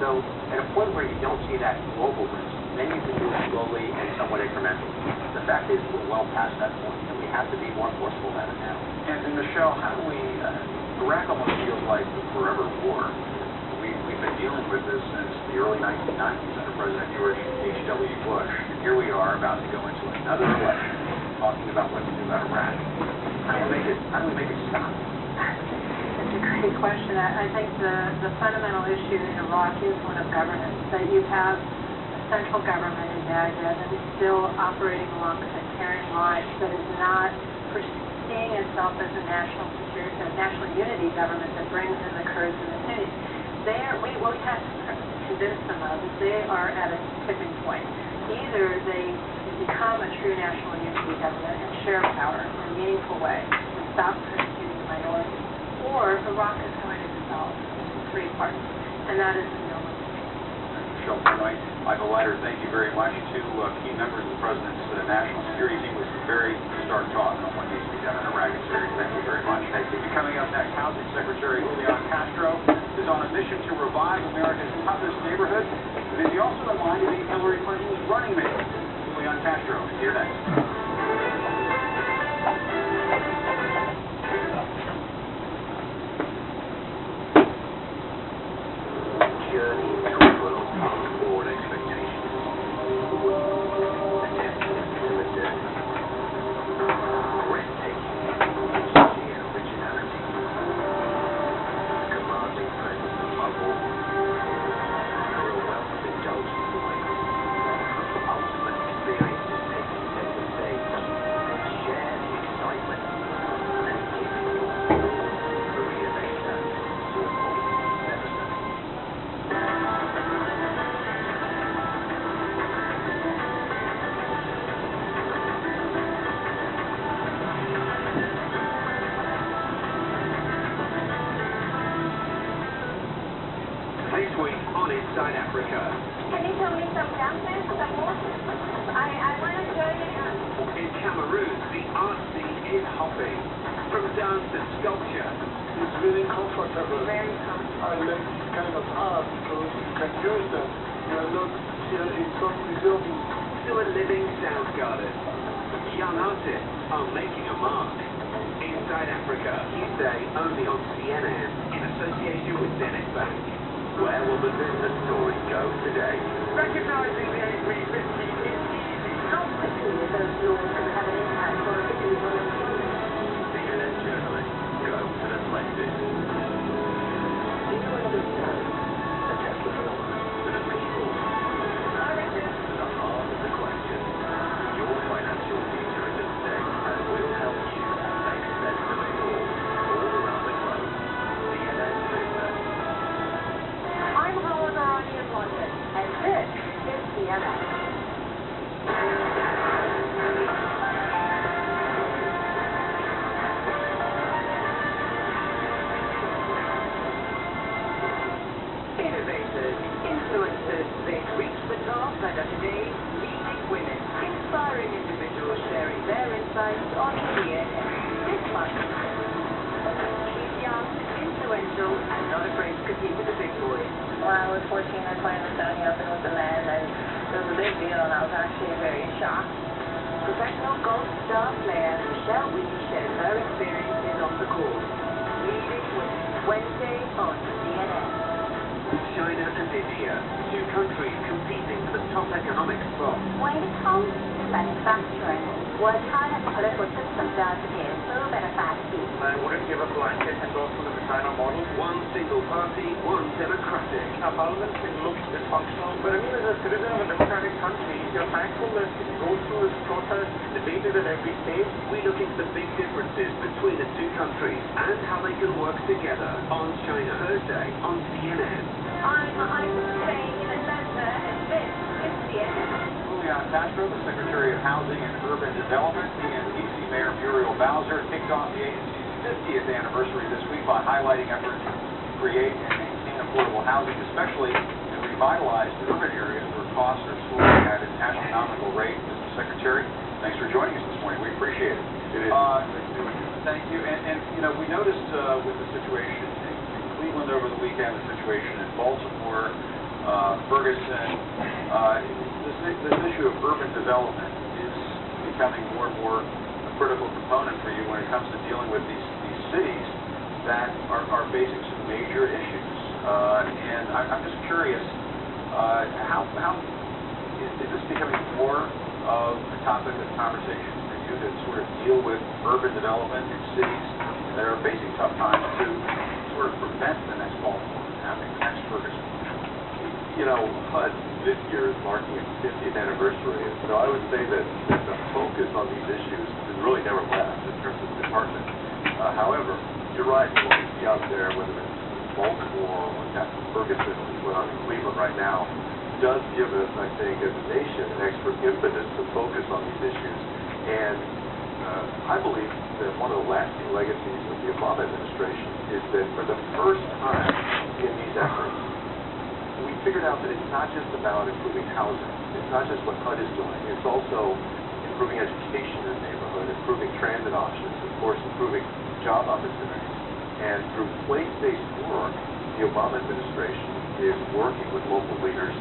So at a point where you don't see that global risk, then you can move slowly and somewhat incrementally. The fact is we're well past that point, and we have to be more forceful than it now. And Michelle, how do we, Iraq almost feels like the forever war. We've been dealing with this since the early 1990s under President George H.W. Bush. And here we are about to go into another election talking about what to do about Iraq. How do we make it stop? It's a great question. I think the fundamental issue in Iraq is one of governance, that you have a central government in Baghdad that is still operating along sectarian lines, that is not seeing itself as a national security, a national unity government that brings in the Kurds and the Sunnis. What we have to convince them of is they are at a tipping point. Either they become a true national unity government and share power in a meaningful way and stop persecuting the minorities, or Iraq is going to dissolve into three parts, and that is the no Michelle Benoit, Michael Leiter, thank you very much. Two key members of the President's national security team with some very stark talk on what needs to be done in Iraq and Syria. Thank you very much. Thank you. Coming up next, Housing Secretary Julian Castro is on a mission to revive America's toughest neighborhood. But is he also in line to be Hillary Clinton's running mate? Julian Castro is here next. Journey to a world past all expectations. A testament to the journey. Breathtaking, sincere originality. Commanding presence above all. For a wealth of indulgent life. Ultimate experiences taking separate days. And share the excitement. And give it all. Korea later. To a point never done. This week on Inside Africa. Can you tell me some dances, some more? I want to join you. In Cameroon, the art scene is hopping. From dance and sculpture. It's really comfortable. Very comfortable. I like this kind of art because you can use them. You are not here in some museum. To a living sound garden. Young artists are making a mark. Inside Africa, Tuesday only on CNN in association with Zenith Bank. Where will the business story go today. Recognizing the A350 is easy. How quickly are those laws going to have an impact on the people in CNN journalists go to the places. Do you understand the Tesla phenomenon? To the people. To the heart of the question. Your financial future is at stake, and we'll help you make sense of it all around the globe. CNN Business. I'm Howard Arani in London, and this is CNN. Innovators, influencers, they've reached the top and are today leading women, inspiring individuals sharing their insights on CNN this month. She's young, influential, and not afraid to compete with the big boys. When I was 14, I planned on signing up with the men, and it was a big deal, and I was actually very shocked. Professional golf star player Michelle Weedy shares her experiences on the course. Leading Women Wednesday on CNN. China and India, two countries competing for the top economic spot. When it comes to manufacturing, what kind of political system does is a little bit of fast food. I wouldn't give a blanket endorsement of the China model. One single party, one democratic. Our parliament looks dysfunctional, but I mean, as a citizen of a democratic country, you're thankful that it goes through this process, debated at every stage. We look into the big differences between the two countries and how they can work together on China Thursday on CNN. I'm staying in Atlanta, and this is CNN. Julian Castro, the Secretary of Housing and Urban Development, and D.C. Mayor Muriel Bowser kicked off the agency's 50th anniversary this week by highlighting efforts to create and maintain affordable housing, especially in revitalized urban areas where costs are soaring at an astronomical rate. Mr. Secretary, thanks for joining us this morning. We appreciate it. Thank you. And you know, we noticed with the situation in Cleveland over the weekend, the situation in Baltimore, Ferguson, this issue of urban development is becoming more and more a critical component for you when it comes to dealing with these cities that are facing some major issues. And I'm just curious, how is this becoming more of a topic of conversation for you to sort of deal with urban development in cities that are facing tough times to sort of prevent the next Baltimore from happening, the next Ferguson? You know, this year is marking its 50th anniversary, and so I would say that the focus on these issues has really never left in terms of the department. However, you're right, what we see out there, whether it's Baltimore or Ferguson, or what's going on in Cleveland right now, does give us, I think, as a nation, an extra impetus to focus on these issues. And I believe that one of the lasting legacies of the Obama administration is that for the first time in these efforts, we figured out that it's not just about improving housing. It's not just what HUD is doing. It's also improving education in the neighborhood, improving transit options, of course, improving job opportunities. And through place-based work, the Obama administration is working with local leaders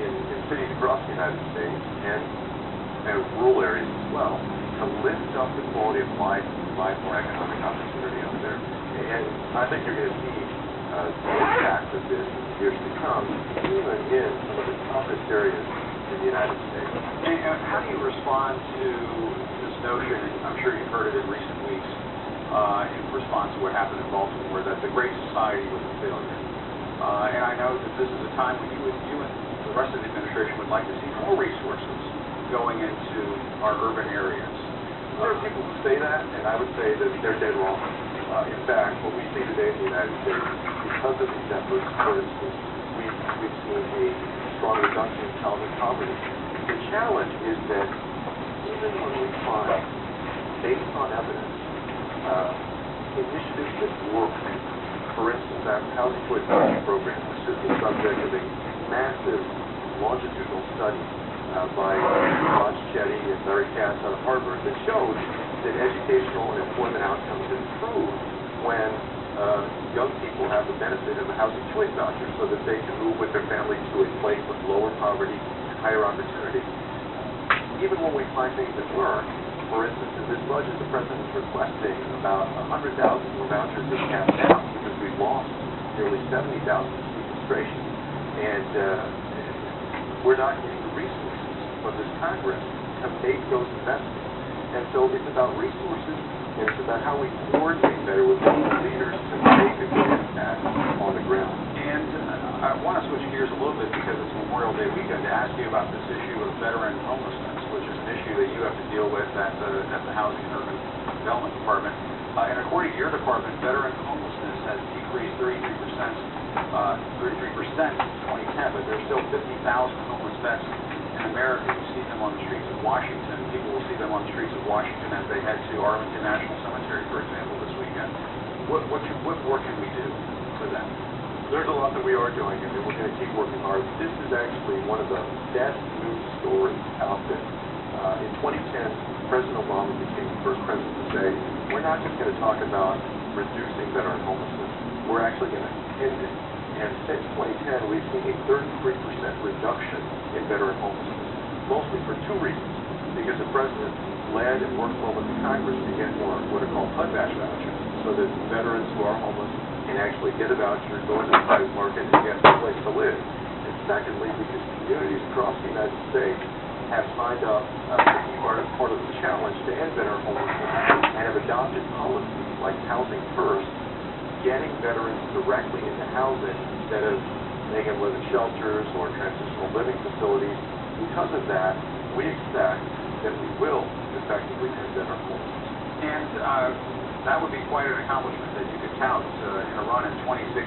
in cities across the United States and rural areas as well to lift up the quality of life and provide more economic opportunity out there. And I think you're going to see the impact of this in the years to come, even in some of the toughest areas in the United States. And how do you respond to this notion, and I'm sure you've heard it in recent weeks, in response to what happened in Baltimore, that the Great Society was a failure? And I know that this is a time when you and the rest of the administration would like to see more resources going into our urban areas. There are people who say that, and I would say that they're dead wrong. In fact, what we see today in the United States, because of these efforts, for instance, we've seen a strong reduction in childhood poverty. The challenge is that even when we find, based on evidence, initiatives that work, for instance, our Housing Choice Voucher Program, which is the subject of a massive longitudinal study by Raj Chetty and Larry Katz out of Harvard that shows that educational and employment outcomes improve when young people have the benefit of a housing choice voucher so that they can move with their family to a place with lower poverty and higher opportunity. Even when we find things that work, for instance, in this budget, the President's requesting about 100,000 more vouchers than capped out because we've lost nearly 70,000 sequestration. and we're not getting the resources from this Congress to make those investments. And so it's about resources, and it's about how we coordinate better with local leaders to make a good impact on the ground. And I want to switch gears a little bit because it's Memorial Day weekend to ask you about this issue of veteran homelessness, which is an issue that you have to deal with at the Housing and Urban Development Department. And according to your department, veteran homelessness has decreased 33% since 2010, but there's still 50,000 homeless vets in America. You see them on the streets of Washington. People will see them on the streets of Washington as they head to Arlington National Cemetery, for example, this weekend. What more can we do for them? There's a lot that we are doing, and we're going to keep working hard. This is actually one of the best news stories out there. In 2010, President Obama became the first president to say, we're not just going to talk about reducing veteran homelessness, we're actually going to end it. And since 2010, we've seen a 33% reduction in veteran homelessness, mostly for two reasons. Because the president led and worked well with the Congress to get more what are called HUD-match vouchers, so that veterans who are homeless can actually get a voucher, go into the private market, and get a place to live. And secondly, because communities across the United States have signed up to be part of the challenge to end veteran homelessness and have adopted policies like Housing First, getting veterans directly into housing instead of making them live in shelters or transitional living facilities. Because of that, we expect that we will effectively end veteran homelessness. And that would be quite an accomplishment that you could tout in a run in 2016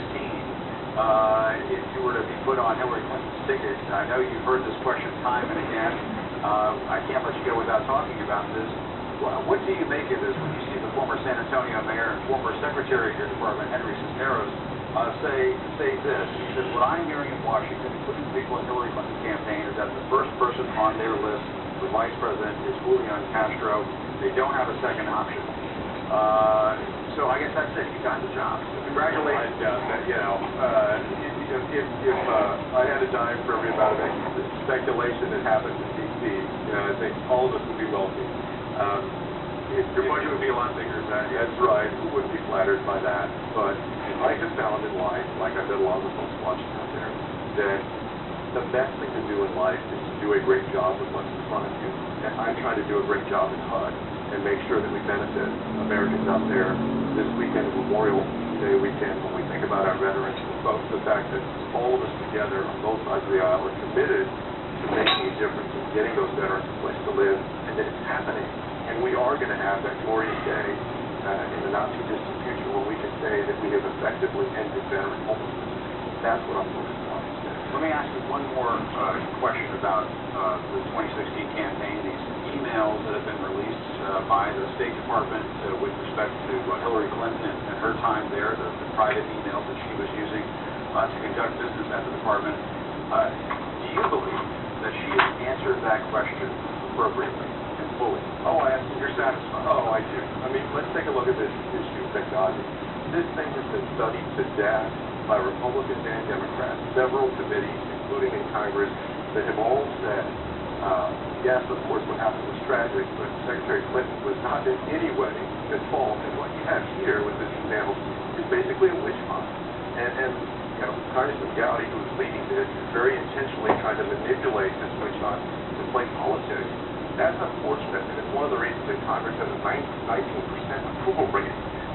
if you were to be put on Hillary Clinton's ticket. I know you've heard this question time and again. I can't let you go without talking about this. What do you make of this when you see the former San Antonio mayor and former secretary of your department, Henry Cisneros, say this? He says, what I'm hearing in Washington, including people in Hillary Clinton's campaign, is that the first person on their list for vice president is Julian Castro. They don't have a second option. So I guess that's it. You got the job. Congratulations. If I had a dime for every amount of speculation that happens in D.C., I think all of us would be wealthy. Your budget would be a lot bigger than that. That's right. Who wouldn't be flattered by that? But I have found in life, like I've done a lot of the folks watching out there, that the best thing to do in life is to do a great job with what's in front of you. And I'm trying to do a great job in HUD and make sure that we benefit Americans out there this weekend, Memorial Day weekend, when we think about our veterans, the fact that all of us together on both sides of the aisle are committed to making a difference in getting those veterans a place to live, and that it's happening. And we are going to have that glorious day in the not-too-distant future when we can say that we have effectively ended veteran homelessness. That's what I'm focused on today. Let me ask you one more question about the 2016 campaign. These emails that have been released by the State Department with respect to Hillary Clinton and her time there, the private emails that she was using to conduct business at the department. Do you believe that she has answered that question appropriately and fully? Oh, I absolutely. You're satisfied? Oh, I do. I mean, let's take a look at this issue of technology. This thing has been studied to death by Republicans and Democrats, several committees, including in Congress, that have all said, yes, of course, what happened was tragic, but Secretary Clinton was not in any way at fault. And what you have here with this email is basically a witch hunt. And Congressman Gowdy, who is leading this, is very intentionally trying to manipulate this witch hunt to play politics. That's unfortunate, and it's one of the reasons that Congress has a 19% approval rating.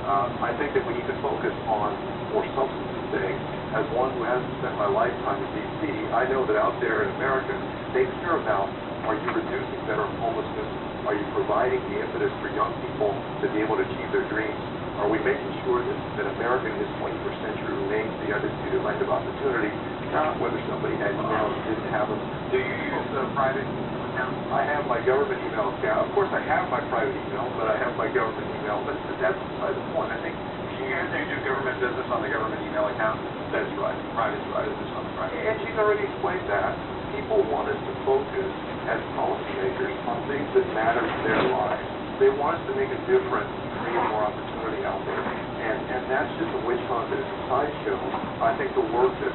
I think that we need to focus on more substantive things. As one who hasn't spent my lifetime in D.C., I know that out there in America, they care about, are you reducing veteran homelessness? Are you providing the impetus for young people to be able to achieve their dreams? Are we making sure that America in this 21st century remains the undisputed land of opportunity, not whether somebody had emails or didn't have them? Do you use private accounts? I have my government email account. Of course, I have my private email, but I have my government email. But that's beside the point. I think you do government business on the government email account. That's right. Private business on the private. And she's already explained that. People want us to focus as policymakers on things that matter to their lives. They want us to make a difference, create more opportunity out there. And that's just a witch hunt that is a sideshow. I think the work that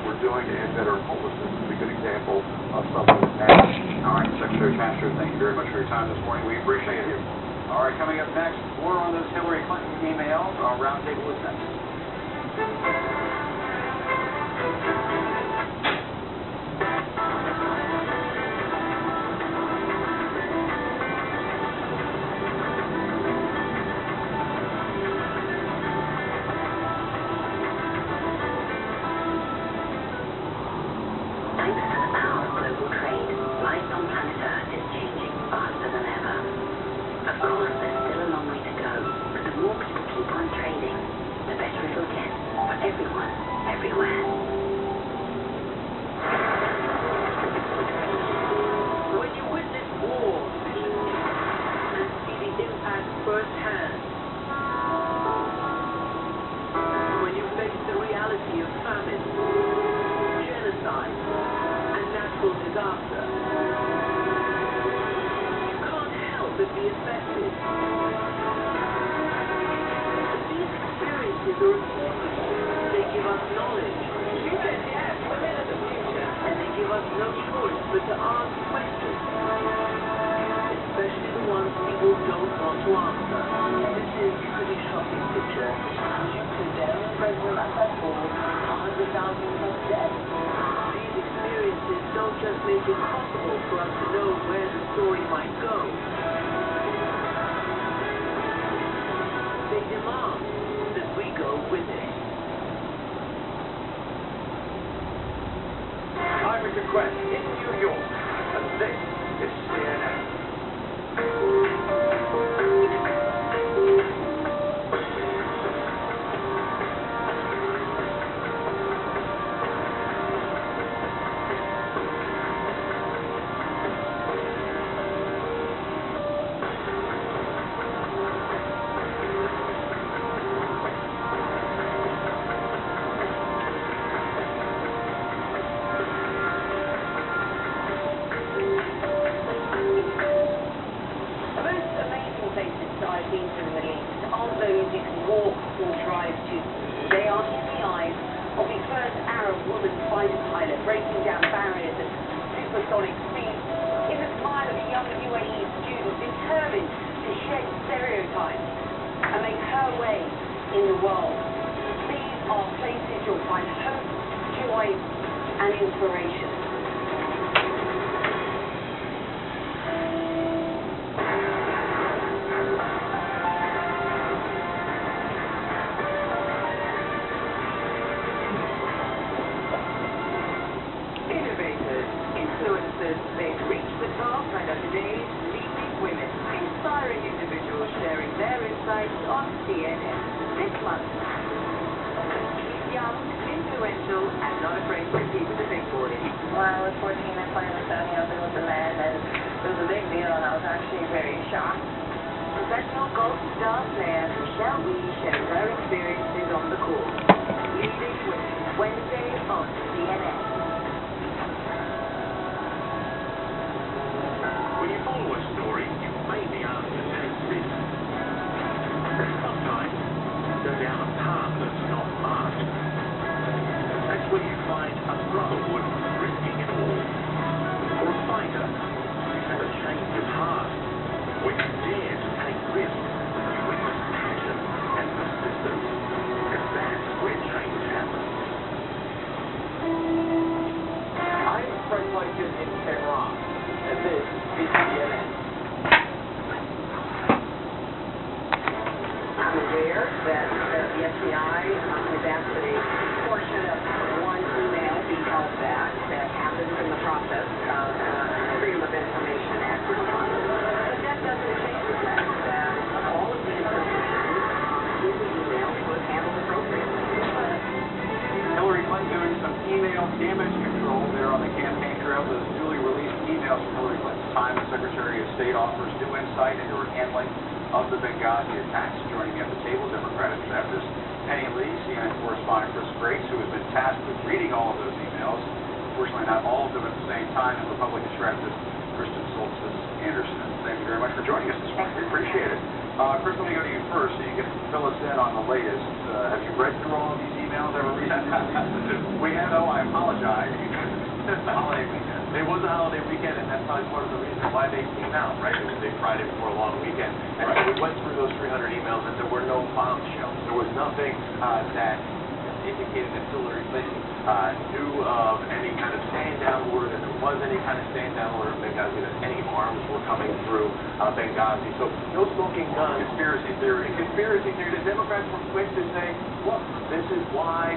we're doing to end veteran homelessness is a good example of something that's happening. All right, Secretary Castro, thank you very much for your time this morning. We appreciate it. All right, coming up next, more on those Hillary Clinton emails. Our roundtable is next. natural disaster, you can't help but be affected. But these experiences are important. They give us knowledge. And they give us no choice but to ask questions. Especially the ones people don't want to answer. This is a pretty shocking picture. President Assad told 100,000 plus dead. These experiences don't just make it possible for us to know where the story might go. They demand that we go with it. I'm Richard Quest in New York, and this is CNN. Chris, let me go to you first so you can fill us in on the latest. Have you read through all of these emails ever recently? We have, I apologize. It's a holiday weekend. It was a holiday weekend, and that's probably part of the reason why they came out, right? It was Big Friday before a long weekend. And so we went through those 300 emails, and there were no bombshells. There was nothing that indicated that Hillary Clinton knew of any kind of stand-down order, that there was any kind of stand-down order in Benghazi, that any arms were coming through Benghazi. So no smoking gun. Conspiracy theory. Conspiracy theory. The Democrats were quick to say, look, this is why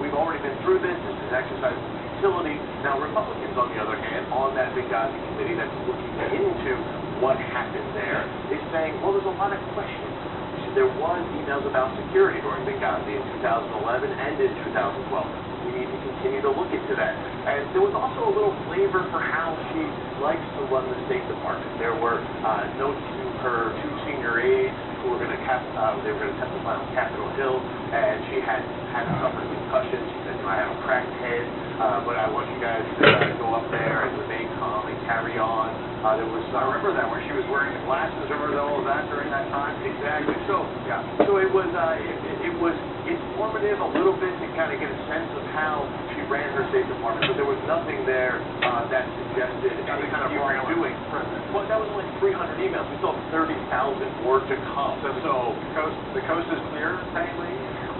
we've already been through this. This is exercise of futility. Now, Republicans, on the other hand, on that Benghazi committee that's looking into what happened there, is saying, well, there's a lot of questions. There was emails about security during Benghazi in 2011 and in 2012. We need to continue to look into that. And there was also a little flavor for how she likes to run the State Department. There were notes to her two senior aides who were going to testify on Capitol Hill, and she had suffered concussions. She said, I have a cracked head, but I want you guys to go up there and I remember that when she was wearing the glasses. Remember all of that during that time? Exactly. So it was informative a little bit to kind of get a sense of how she ran her State Department, but there was nothing there that suggested any kind of wrongdoing. Well, that was only 300 emails. We still have 30,000 more to come. So the coast is clear, technically?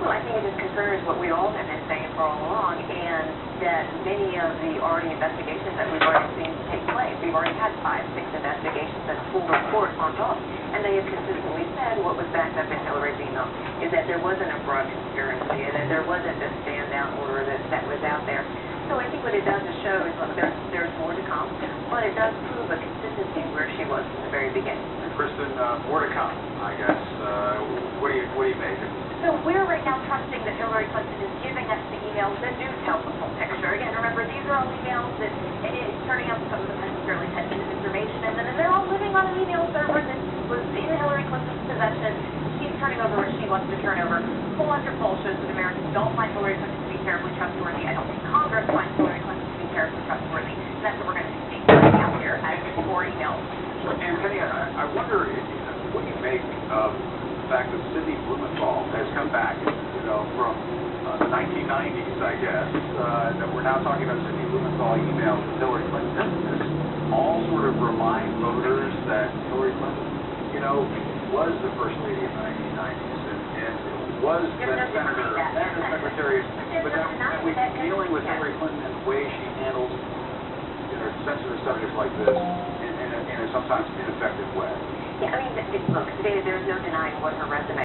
Well, I think it just confirms what we all have been saying for all along, and that many of the already investigations that we've already seen take place, we've already had 5, 6 investigations and full reports on top, and they have consistently said what was backed up in Hillary's email is that there wasn't a broad conspiracy, and that there wasn't this stand-down order that was out there. So I think what it does is show is, look, there's more to come, but it does prove a consistency where she was from the very beginning. Kristen, more to come, I guess. What do you make of it? So we're right now trusting that Hillary Clinton is giving us the emails that do tell the full picture. Again, remember, these are all emails that it's turning out some of them necessarily sensitive information, and then they're all living on an email server that was in Hillary Clinton's possession. She's turning over what she wants to turn over. Full after poll shows that Americans don't find Hillary Clinton to be terribly trustworthy. I don't think Congress finds Hillary Clinton to be terribly trustworthy. And that's what we're going to see coming out here as 4 emails. And Penny, I wonder, what do you make of the fact that Sidney Blumenthal has come back, from the 1990s, I guess, that we're now talking about Sidney Blumenthal emails with Hillary Clinton? Doesn't this all sort of remind voters that Hillary Clinton, was the First Lady in the 1990s and was then Senator and the Secretary, but that we've been dealing with Hillary Clinton in the way she handles sensitive subjects like this in a sometimes ineffective way? Yeah, I mean, look, today there's no denying what her resume